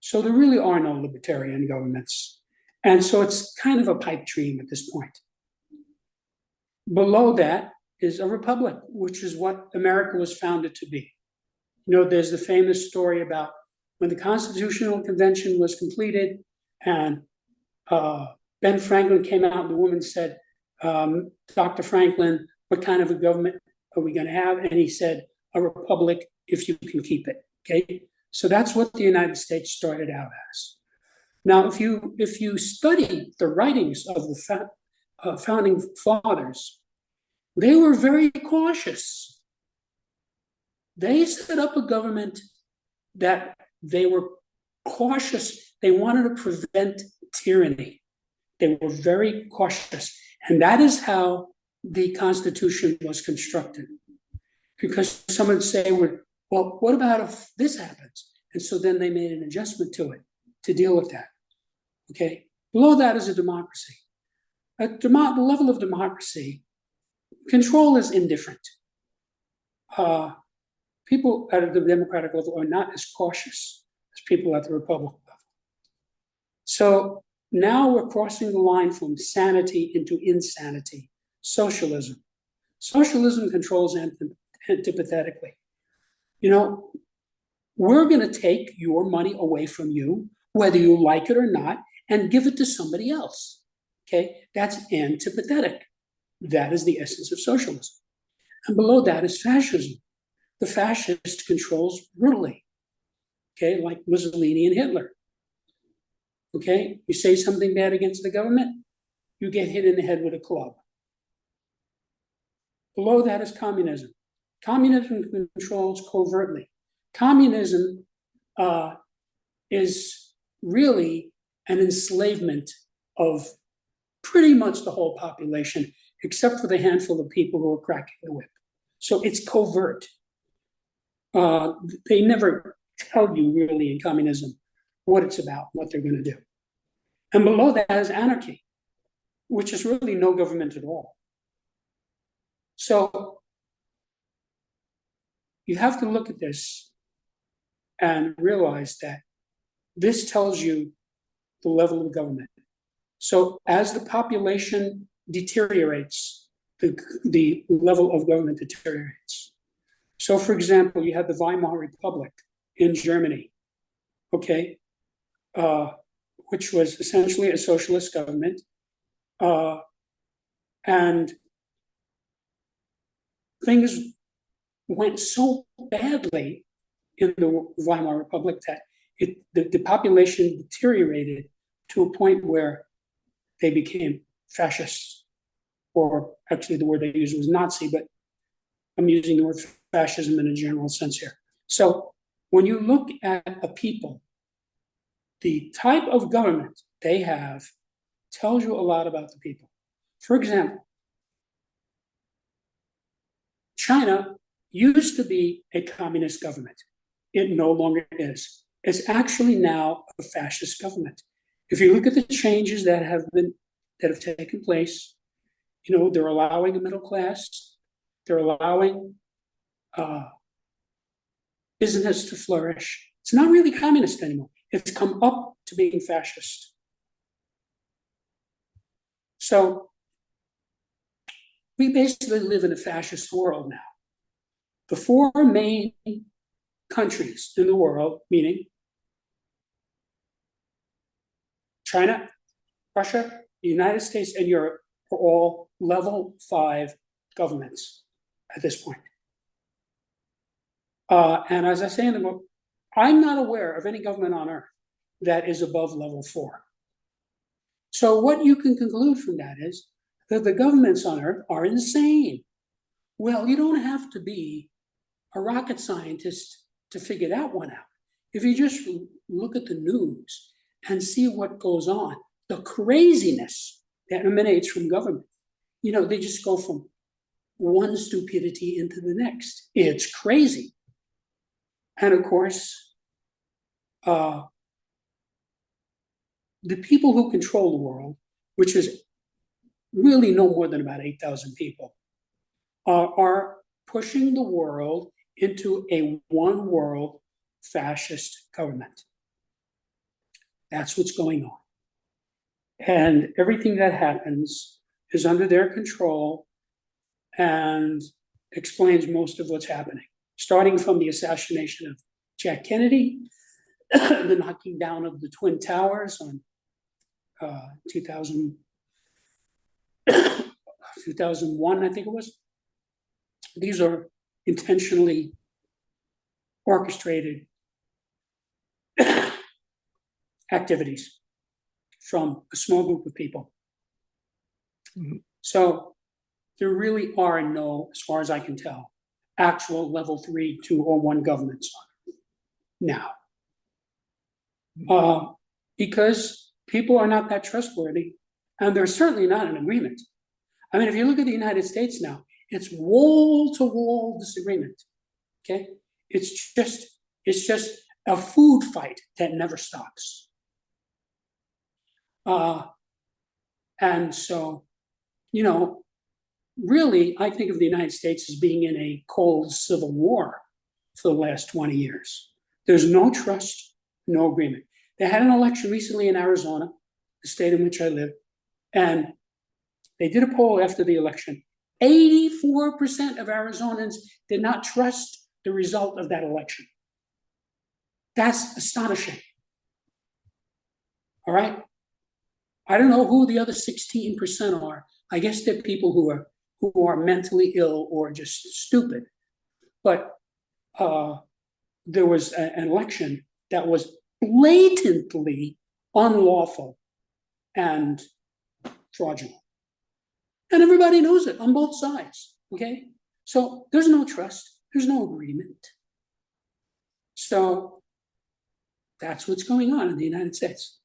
So there really are no libertarian governments. And so it's kind of a pipe dream at this point. Below that is a republic, which is what America was founded to be. You know, there's the famous story about when the Constitutional Convention was completed and Ben Franklin came out and the woman said, Dr. Franklin, what kind of a government are we going to have? And he said, a republic if you can keep it. Okay, so that's what the United States started out as. Now, if you study the writings of the founding fathers, they were very cautious. They set up a government that they were cautious. They wanted to prevent tyranny. They were very cautious. And that is how the Constitution was constructed. Because some would say, well, what about if this happens? And so then they made an adjustment to it to deal with that. Okay. Below that is a democracy. At the level of democracy, control is indifferent. People at the democratic level are not as cautious as people at the republican level. So now we're crossing the line from sanity into insanity, socialism. Socialism controls antipathetically. You know, we're going to take your money away from you, whether you like it or not, and give it to somebody else. Okay, that's antipathetic. That is the essence of socialism. And below that is fascism. The fascist controls brutally, okay, like Mussolini and Hitler. Okay, you say something bad against the government, you get hit in the head with a club. Below that is communism. Communism controls covertly. Communism is really an enslavement of pretty much the whole population, except for the handful of people who are cracking the whip. So it's covert. They never tell you really in communism what it's about, what they're going to do. And below that is anarchy, which is really no government at all. So you have to look at this and realize that this tells you the level of government. So as the population deteriorates, the level of government deteriorates. So for example, you had the Weimar Republic in Germany, okay, which was essentially a socialist government. And things went so badly in the Weimar Republic that the population deteriorated to a point where they became fascists, or actually the word they used was Nazi, but I'm using the word fascism in a general sense here. So when you look at a people, the type of government they have tells you a lot about the people. For example, China used to be a communist government. It no longer is. It's actually now a fascist government. If you look at the changes that have taken place, you know, they're allowing a middle class, they're allowing business to flourish. It's not really communist anymore. It's come up to being fascist. So we basically live in a fascist world now. The four main countries in the world, meaning China, Russia, the United States, and Europe, are all level 5 governments at this point. And as I say in the book, I'm not aware of any government on earth that is above level 4. So what you can conclude from that is that the governments on earth are insane. Well, you don't have to be a rocket scientist to figure that one out. If you just look at the news and see what goes on, the craziness that emanates from government. You know, they just go from one stupidity into the next. It's crazy. And of course, the people who control the world, which is really no more than about 8,000 people, are pushing the world into a one world fascist government. That's what's going on. And everything that happens is under their control and explains most of what's happening, starting from the assassination of Jack Kennedy, the knocking down of the Twin Towers on 2001, I think it was. These are intentionally orchestrated activities from a small group of people. Mm-hmm. So there really are no, as far as I can tell, actual level 3, 2, or 1 governments now. Because people are not that trustworthy, and there's certainly not an agreement. I mean, if you look at the United States now, it's wall-to-wall disagreement. Okay, it's just a food fight that never stops. And so, you know, really, I think of the United States as being in a cold civil war for the last 20 years. There's no trust, no agreement. They had an election recently in Arizona, the state in which I live, and they did a poll after the election. 84% of Arizonans did not trust the result of that election. That's astonishing. All right? I don't know who the other 16% are. I guess they're people who are mentally ill or just stupid. But there was an election that was blatantly unlawful and fraudulent. And everybody knows it on both sides, okay? So there's no trust, there's no agreement. So that's what's going on in the United States.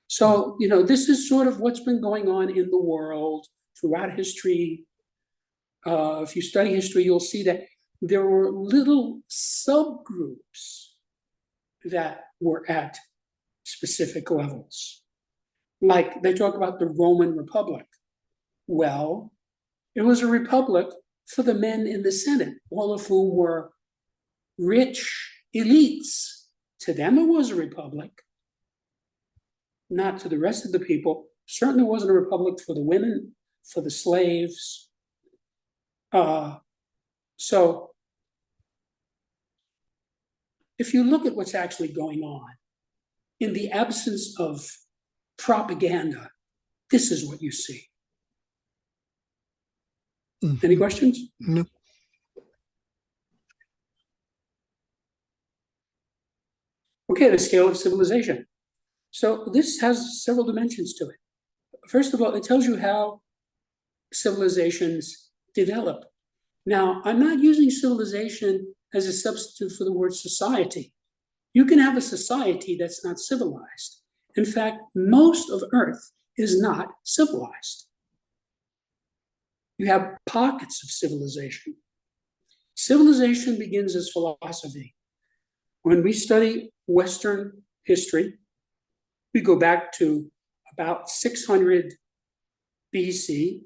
So, you know, this is sort of what's been going on in the world throughout history. If you study history, you'll see that there were little subgroups that were at specific levels. Like they talk about the Roman Republic. Well, it was a republic for the men in the Senate, all of whom were rich elites. To them, it was a republic. Not to the rest of the people. Certainly wasn't a republic for the women, for the slaves. So if you look at what's actually going on, in the absence of propaganda, this is what you see. Mm-hmm. Any questions? No. Okay, the scale of civilization. So this has several dimensions to it. First of all, it tells you how civilizations develop. Now, I'm not using civilization as a substitute for the word society. You can have a society that's not civilized. In fact, most of Earth is not civilized. You have pockets of civilization. Civilization begins as philosophy. When we study Western history, we go back to about 600 BC,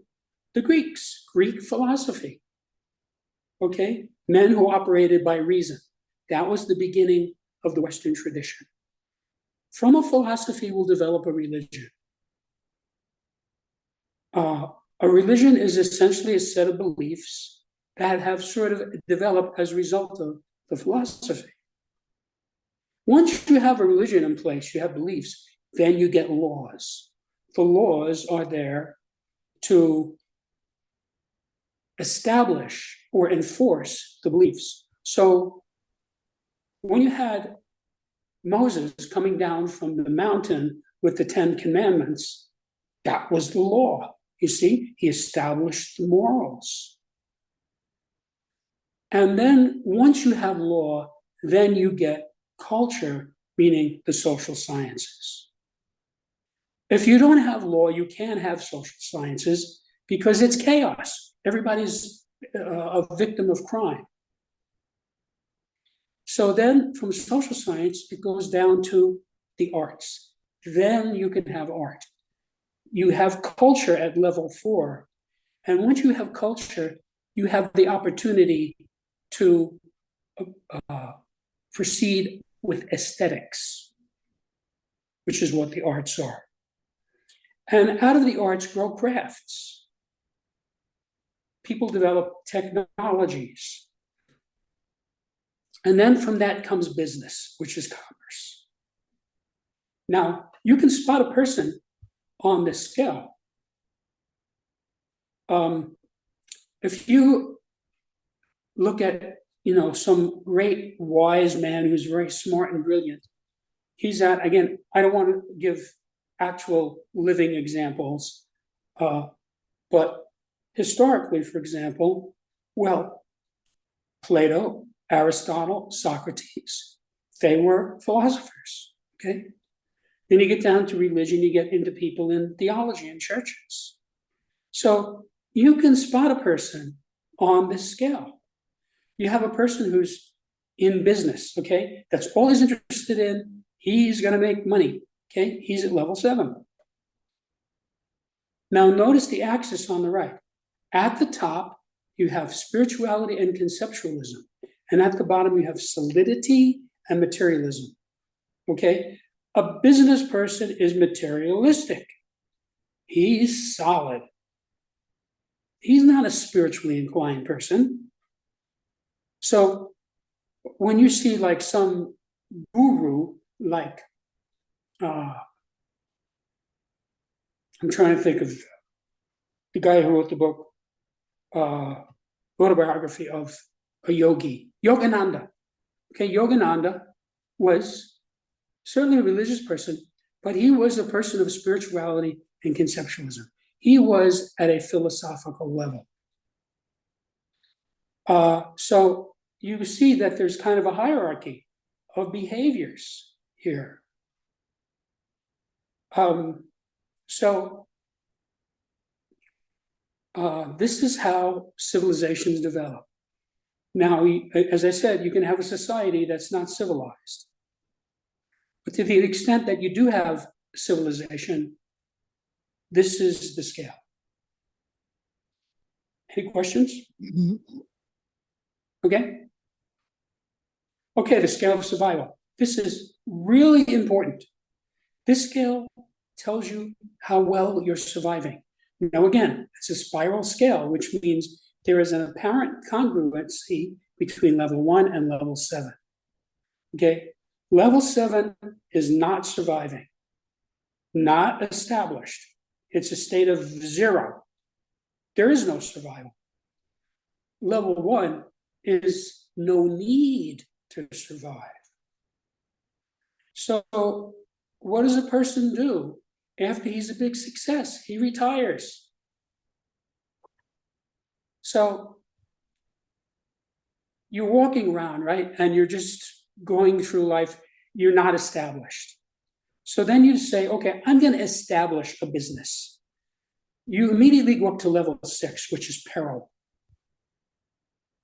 the Greeks, Greek philosophy. Okay, men who operated by reason. That was the beginning of the Western tradition. From a philosophy will develop a religion. A religion is essentially a set of beliefs that have sort of developed as a result of the philosophy. Once you have a religion in place, you have beliefs, then you get laws. The laws are there to establish or enforce the beliefs. So when you had Moses coming down from the mountain with the 10 commandments, that was the law. You see, he established the morals. And then once you have law, then you get culture, meaning the social sciences. If you don't have law, you can't have social sciences because it's chaos. Everybody's a victim of crime. So then from social science, it goes down to the arts. Then you can have art. You have culture at level 4. And once you have culture, you have the opportunity to proceed with aesthetics, which is what the arts are. And out of the arts grow crafts. People develop technologies. And then from that comes business, which is commerce. Now, you can spot a person on this scale. If you look at, some great wise man who's very smart and brilliant, he's at, again, I don't want to give actual living examples, but historically, for example, Plato, Aristotle, Socrates, they were philosophers, okay? Then you get down to religion, you get into people in theology and churches. So you can spot a person on this scale. You have a person who's in business, okay? That's all he's interested in. He's going to make money, okay? He's at level 7. Now notice the axis on the right. At the top, you have spirituality and conceptualism. And at the bottom, you have solidity and materialism, okay? A business person is materialistic. He's solid. He's not a spiritually inclined person. So when you see like some guru, like, I'm trying to think of the guy who wrote the book, autobiography of a yogi, Yogananda. Okay, Yogananda was certainly a religious person, but he was a person of spirituality and conceptualism. He was at a philosophical level. So you see that there's kind of a hierarchy of behaviors here. This is how civilizations develop. Now, as I said, you can have a society that's not civilized. But to the extent that you do have civilization, this is the scale. Any questions? Okay. Okay, the scale of survival. This is really important. This scale tells you how well you're surviving. Now, again, it's a spiral scale, which means there is an apparent congruency between level 1 and level 7. Okay, level 7 is not surviving, not established. It's a state of 0. There is no survival. Level 1 is no need to survive. So what does a person do after he's a big success? He retires. So you're walking around, right? And you're just going through life. You're not established. So then you say, okay, I'm going to establish a business. You immediately go up to level 6, which is peril.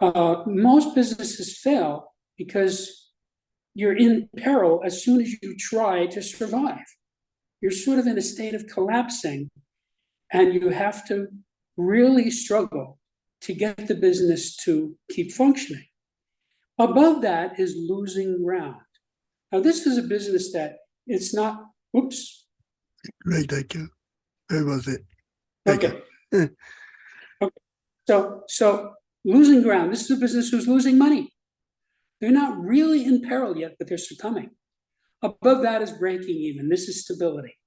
Most businesses fail because you're in peril as soon as you try to survive. You're sort of in a state of collapsing, and you have to really struggle to get the business to keep functioning. Above that is losing ground. Now, this is a business that it's not, oops. Right, thank you. Where was it? Okay. Okay. So losing ground. This is a business who's losing money. They're not really in peril yet, but they're succumbing. Above that is breaking even. This is stability.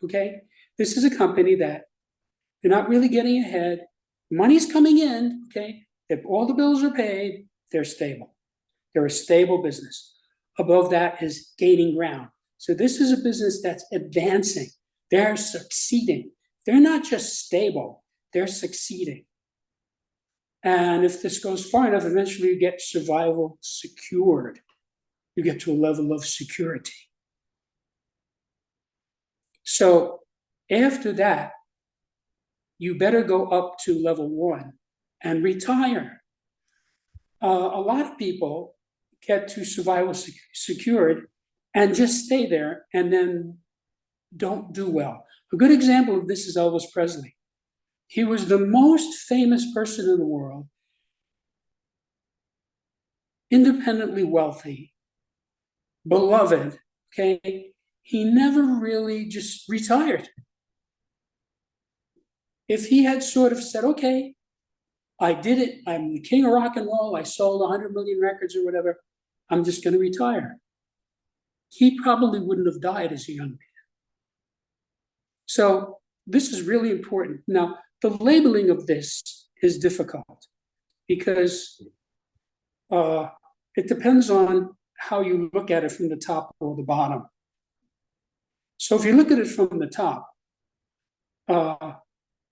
Okay? This is a company that they're not really getting ahead. Money's coming in. Okay? If all the bills are paid, they're stable. They're a stable business. Above that is gaining ground. So this is a business that's advancing. They're succeeding. They're not just stable, they're succeeding. And if this goes far enough, eventually you get survival secured. You get to a level of security. So After that, you better go up to level 1 and retire. A lot of people get to survival secured and just stay there and then don't do well. A good example of this is Elvis Presley. He was the most famous person in the world, independently wealthy, beloved, okay? He never really just retired. If he had sort of said, okay, I did it, I'm the king of rock and roll, I sold 100 million records or whatever, I'm just going to retire, he probably wouldn't have died as a young man. So this is really important. Now, the labeling of this is difficult because it depends on how you look at it from the top or the bottom. So if you look at it from the top,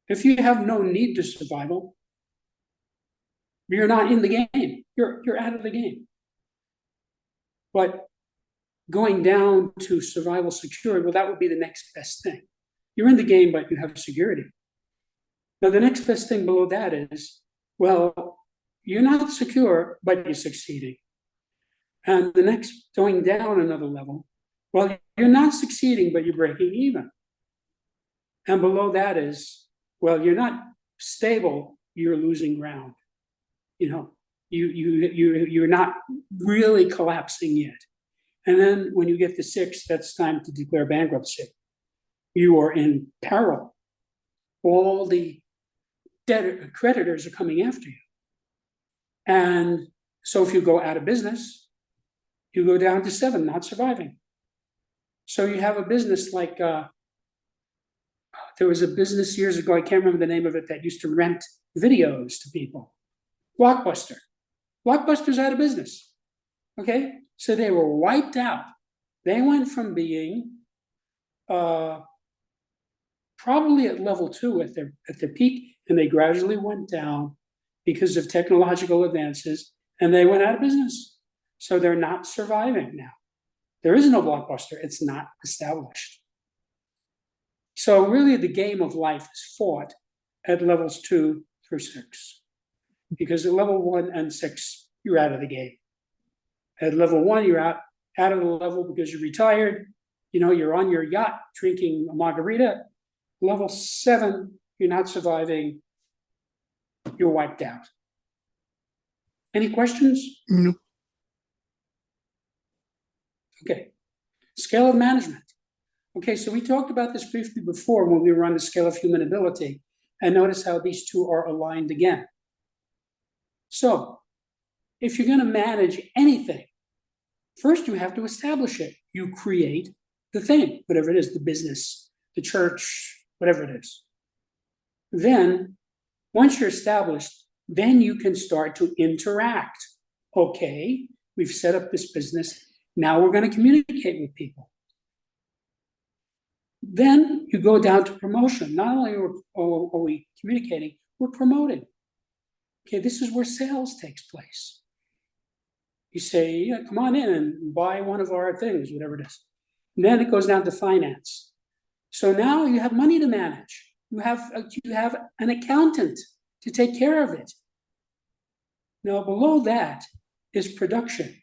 if you have no need to survival, you're not in the game. You're out of the game. But going down to survival secured, well, that would be the next best thing. You're in the game, but you have security. Now, the next best thing below that is, well, you're not secure, but you're succeeding. And the next, going down another level, well, you're not succeeding, but you're breaking even. And below that is, well, you're not stable, you're losing ground. You know, you're not really collapsing yet. And then when you get to 6, that's time to declare bankruptcy. You are in peril. All the creditors are coming after you. And so if you go out of business, you go down to 7, not surviving. So you have a business like, there was a business years ago, I can't remember the name of it, that used to rent videos to people. Blockbuster. Blockbuster's out of business. Okay? So they were wiped out. They went from being probably at level 2 at their peak, and they gradually went down because of technological advances, and they went out of business. So they're not surviving now. There is no Blockbuster. It's not established. So really the game of life is fought at levels 2 through 6. Because at level 1 and 6, you're out of the game. At level 1, you're out of the level because you're retired. You know, you're on your yacht drinking a margarita. Level 7, you're not surviving. You're wiped out. Any questions? No. Okay. Scale of management. Okay, so we talked about this briefly before when we were on the scale of human ability, and notice how these two are aligned again. So, if you're going to manage anything, first you have to establish it. You create the thing, whatever it is, the business, the church, whatever it is. Then, once you're established, then you can start to interact. Okay, we've set up this business. Now we're going to communicate with people. Then you go down to promotion. Not only are we communicating, we're promoting. Okay, this is where sales takes place. You say, yeah, come on in and buy one of our things, whatever it is. And then it goes down to finance. So now you have money to manage. You have an accountant to take care of it. Now below that is production.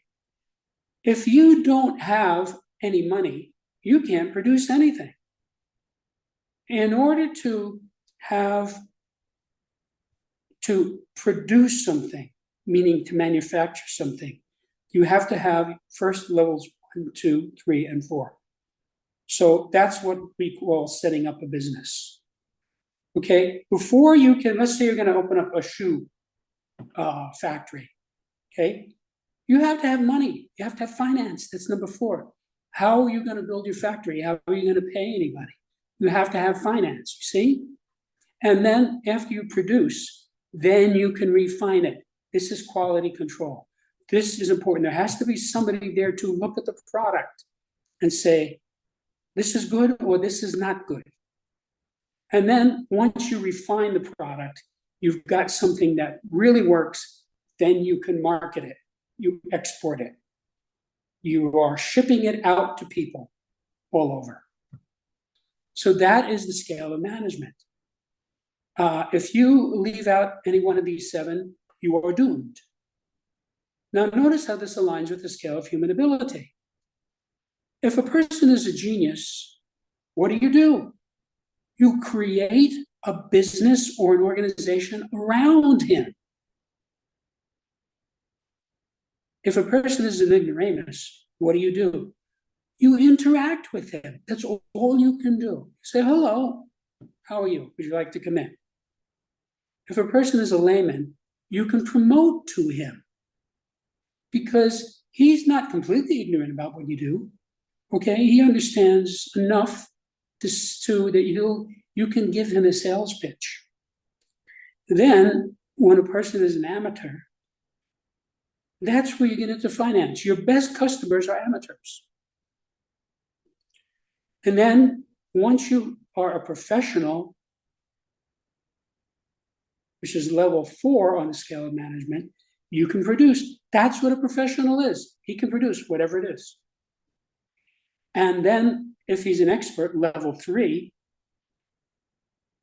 If you don't have any money, you can't produce anything. In order to produce something, meaning to manufacture something, you have to have first levels 1, 2, 3, and 4. So that's what we call setting up a business. Okay, before you can, let's say you're going to open up a shoe factory. Okay, you have to have money. You have to have finance. That's number 4. How are you going to build your factory? How are you going to pay anybody? You have to have finance, you see? And then after you produce, then you can refine it. This is quality control. This is important. There has to be somebody there to look at the product and say, this is good or this is not good. And then once you refine the product, you've got something that really works, then you can market it. You export it. You are shipping it out to people all over. So that is the scale of management. If you leave out any one of these seven, you are doomed. Now, notice how this aligns with the scale of human ability. If a person is a genius, what do? You create a business or an organization around him. If a person is an ignoramus, what do? You interact with him. That's all you can do. Say, hello, how are you? Would you like to come in? If a person is a layman, you can promote to him because he's not completely ignorant about what you do. Okay, he understands enough that you can give him a sales pitch. Then, when a person is an amateur, that's where you get into finance. Your best customers are amateurs. And then, once you are a professional, which is level 4 on the scale of management, you can produce. That's what a professional is. He can produce whatever it is. And then, if he's an expert, level 3,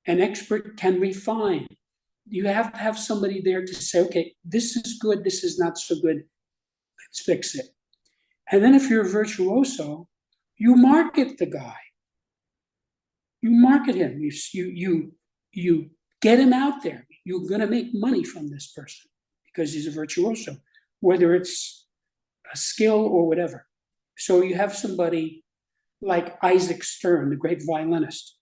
an expert can refine. You have to have somebody there to say, okay, this is good, this is not so good, let's fix it. And then if you're a virtuoso, you market the guy. You market him, you get him out there. You're gonna make money from this person because he's a virtuoso, whether it's a skill or whatever. So you have somebody like Isaac Stern, the great violinist.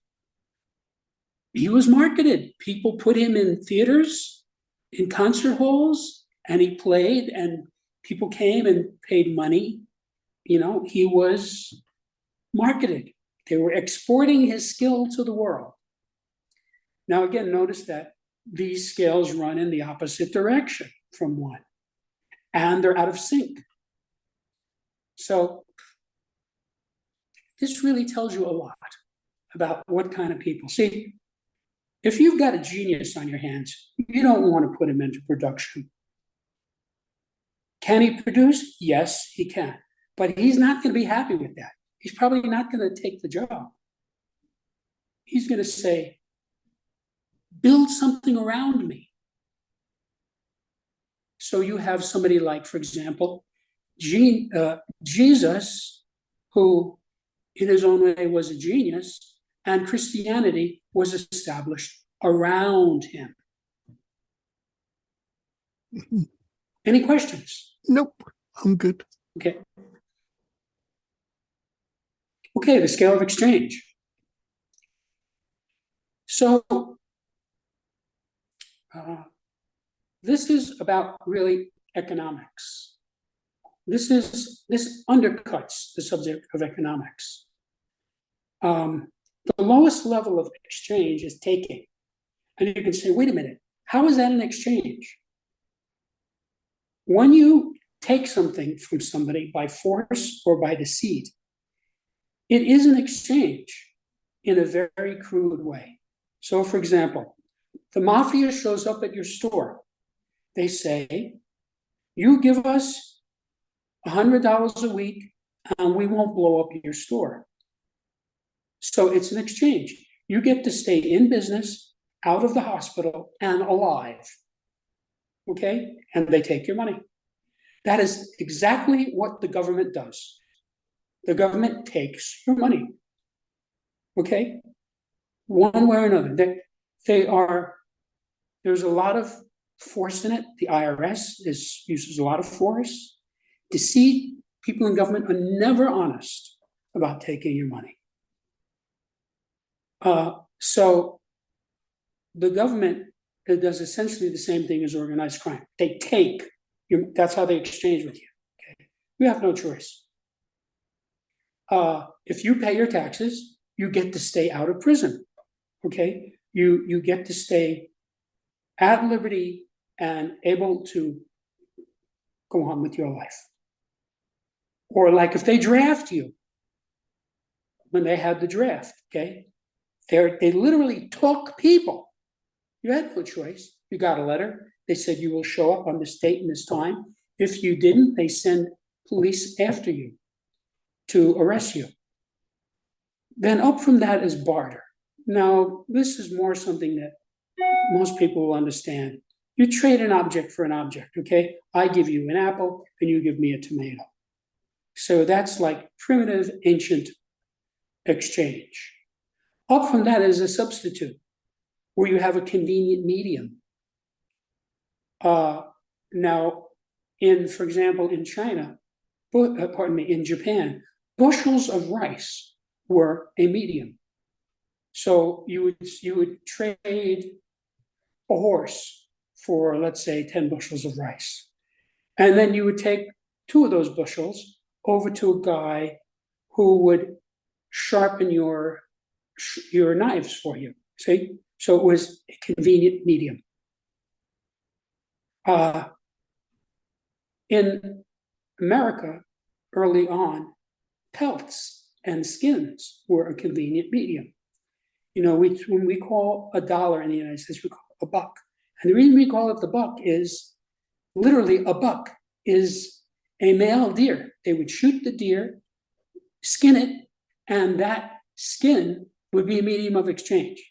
He was marketed. People put him in theaters, in concert halls, and he played, and people came and paid money. You know, he was marketed. They were exporting his skill to the world. Now, again, notice that these scales run in the opposite direction from one, and they're out of sync. So this really tells you a lot about what kind of people. See, if you've got a genius on your hands, you don't want to put him into production. Can he produce? Yes, he can. But he's not going to be happy with that. He's probably not going to take the job. He's going to say, build something around me. So you have somebody like, for example, Jesus, who in his own way was a genius, and Christianity was established around him. Any questions? Nope, I'm good. Okay. Okay, the scale of exchange. So this is about really economics. This undercuts the subject of economics. The lowest level of exchange is taking. And you can say, wait a minute, how is that an exchange? When you take something from somebody by force or by deceit, it is an exchange in a very crude way. So, for example, the mafia shows up at your store. They say, you give us $100 a week and we won't blow up your store. So it's an exchange. You get to stay in business, out of the hospital, and alive. Okay? And they take your money. That is exactly what the government does. The government takes your money. Okay? One way or another. There's a lot of force in it. The IRS uses a lot of force. Deceit, people in government are never honest about taking your money. So the government does essentially the same thing as organized crime. They take that's how they exchange with you. Okay? You have no choice. If you pay your taxes, you get to stay out of prison. Okay, you get to stay at liberty and able to go on with your life. Or like if they draft you, when they had the draft, okay, they literally took people. You had no choice. You got a letter. They said you will show up on this date and this time. If you didn't, they send police after you to arrest you. Then up from that is barter. Now, this is more something that most people will understand. You trade an object for an object, okay? I give you an apple and you give me a tomato. So that's like primitive ancient exchange. Up from that is a substitute, where you have a convenient medium. Now, for example, in China, in Japan, bushels of rice were a medium. So you would trade a horse for, let's say, 10 bushels of rice. And then you would take 2 of those bushels over to a guy who would sharpen your knives for you. See? So it was a convenient medium. In America, early on, pelts and skins were a convenient medium. You know, when we call $1 in the United States, we call it a buck. And the reason we call it the buck is literally a buck is a male deer. They would shoot the deer, skin it, and that skin would be a medium of exchange.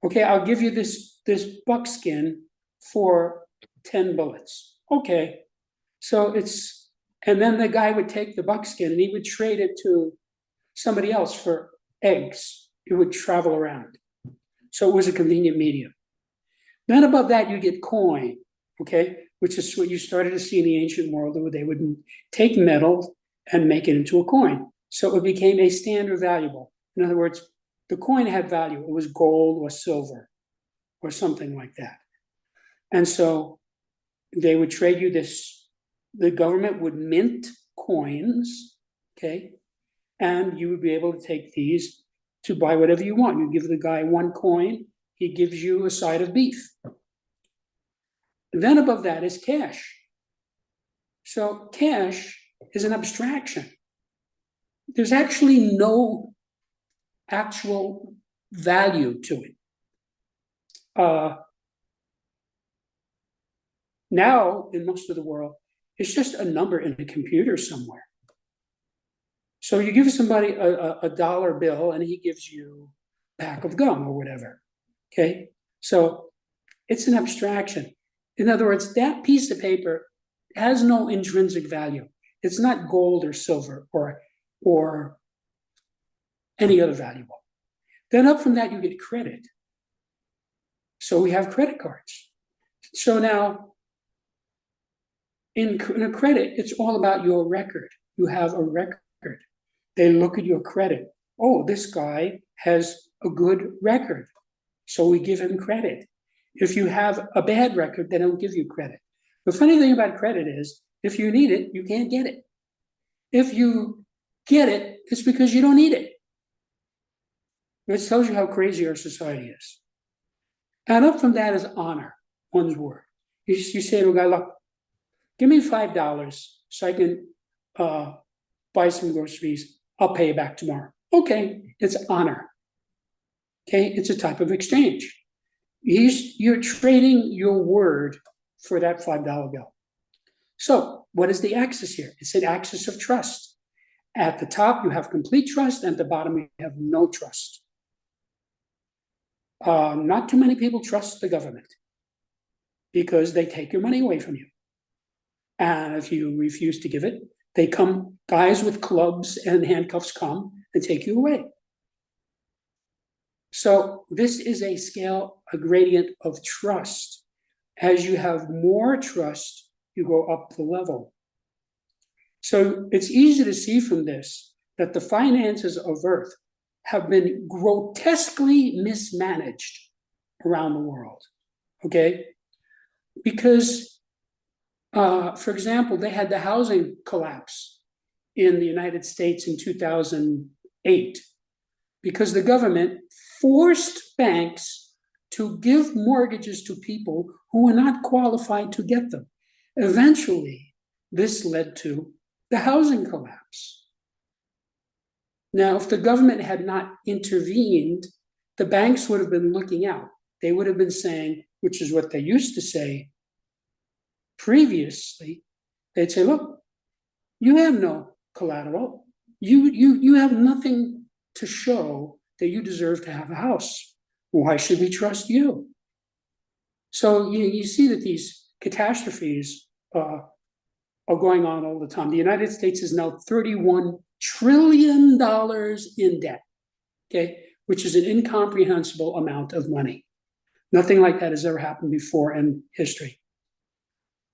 Okay, I'll give you this buck skin for 10 bullets. Okay, so and then the guy would take the buckskin and he would trade it to somebody else for eggs. It would travel around. So it was a convenient medium. Then above that, you get coin, okay, which is what you started to see in the ancient world, where they would take metal and make it into a coin. So it became a standard valuable. In other words, the coin had value. It was gold or silver or something like that. And so they would trade you this. The government would mint coins, okay, and you would be able to take these to buy whatever you want. You give the guy 1 coin, he gives you a side of beef. Then above that is cash. So cash is an abstraction. There's actually no actual value to it. Now, in most of the world, it's just a number in a computer somewhere. So you give somebody a dollar bill and he gives you a pack of gum or whatever, okay? So it's an abstraction. In other words, that piece of paper has no intrinsic value. It's not gold or silver or any other valuable. Then up from that, you get credit. So we have credit cards. So now, in a credit, it's all about your record. You have a record. They look at your credit. Oh, this guy has a good record, so we give him credit. If you have a bad record, they don't give you credit. The funny thing about credit is, if you need it, you can't get it. If you get it, it's because you don't need it. This tells you how crazy our society is. And up from that is honor, one's word. You say to a guy, look, give me $5 so I can buy some groceries. I'll pay you back tomorrow. Okay, it's honor. Okay, it's a type of exchange. You're trading your word for that $5 bill. So what is the axis here? It's an axis of trust. At the top, you have complete trust, and at the bottom, you have no trust. Not too many people trust the government because they take your money away from you. And if you refuse to give it, guys with clubs and handcuffs come and take you away. So this is a gradient of trust. As you have more trust, you go up the level. So it's easy to see from this that the finances of Earth have been grotesquely mismanaged around the world, okay? Because, for example, they had the housing collapse in the United States in 2008 because the government forced banks to give mortgages to people who were not qualified to get them. Eventually, this led to the housing collapse. Now, if the government had not intervened, the banks would have been looking out. They would have been saying, which is what they used to say previously, they'd say, look, you have no collateral. You have nothing to show that you deserve to have a house. Why should we trust you? So you see that these catastrophes are going on all the time. The United States is now $31 trillion in debt, okay, which is an incomprehensible amount of money. Nothing like that has ever happened before in history.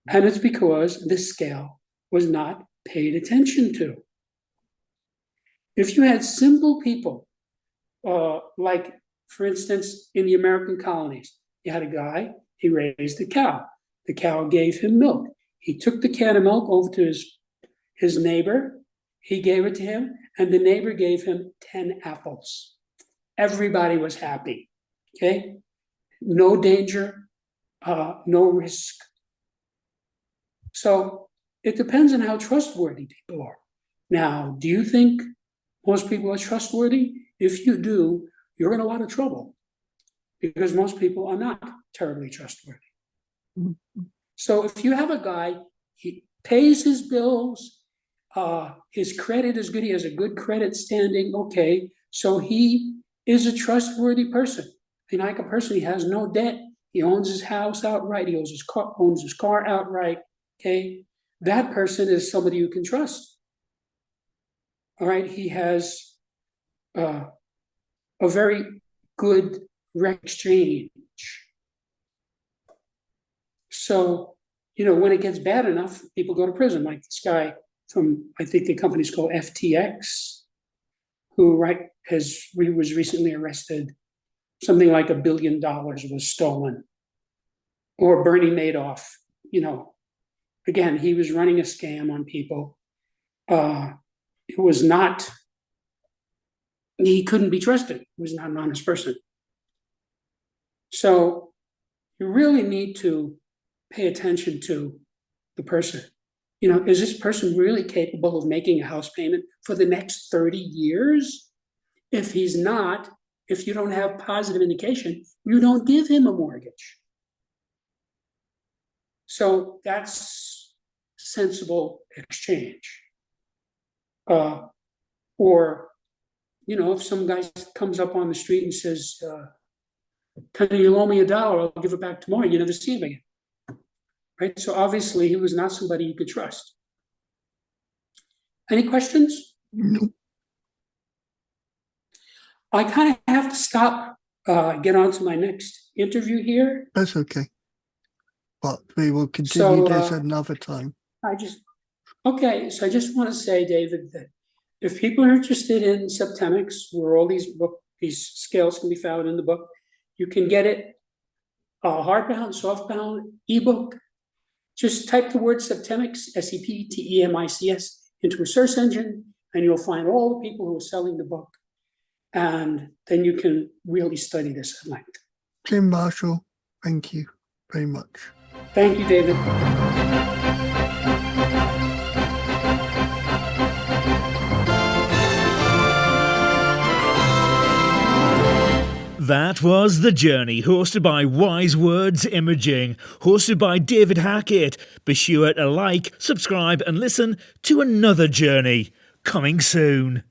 And it's because this scale was not paid attention to. If you had simple people, like, for instance, in the American colonies, you had a guy, he raised a cow. The cow gave him milk. He took the can of milk over to his neighbor. He gave it to him, and the neighbor gave him 10 apples. Everybody was happy, okay? No danger, no risk. So it depends on how trustworthy people are. Now, do you think most people are trustworthy? If you do, you're in a lot of trouble because most people are not terribly trustworthy. So if you have a guy, he pays his bills, his credit is good, he has a good credit standing, okay, so he is a trustworthy person. And like a person, he has no debt, he owns his house outright, he owns his car outright, okay? That person is somebody you can trust. All right, he has a very good exchange. So, when it gets bad enough, people go to prison, like this guy from, I think the company's called FTX, who was recently arrested. Something like $1 billion was stolen. Or Bernie Madoff, again, he was running a scam on people. He couldn't be trusted. He was not an honest person. So you really need to pay attention to the person. Is this person really capable of making a house payment for the next 30 years? If he's not, if you don't have positive indication, you don't give him a mortgage. So that's sensible exchange. Or, if some guy comes up on the street and says, can you loan me $1? I'll give it back tomorrow. You never see him again. Right? So obviously he was not somebody you could trust. Any questions? No. I kind of have to stop, get on to my next interview here. That's okay. But we will continue this another time. So I just want to say, David, that if people are interested in Septemics, where all these scales can be found in the book, you can get it hardbound, softbound, ebook. Just type the word Septemics, Septemics, into a search engine, and you'll find all the people who are selling the book. And then you can really study this at length. Jim Marshall, thank you very much. Thank you, David. That was The Journey, hosted by Wise Words Imaging, hosted by David Hackett. Be sure to like, subscribe and listen to another journey coming soon.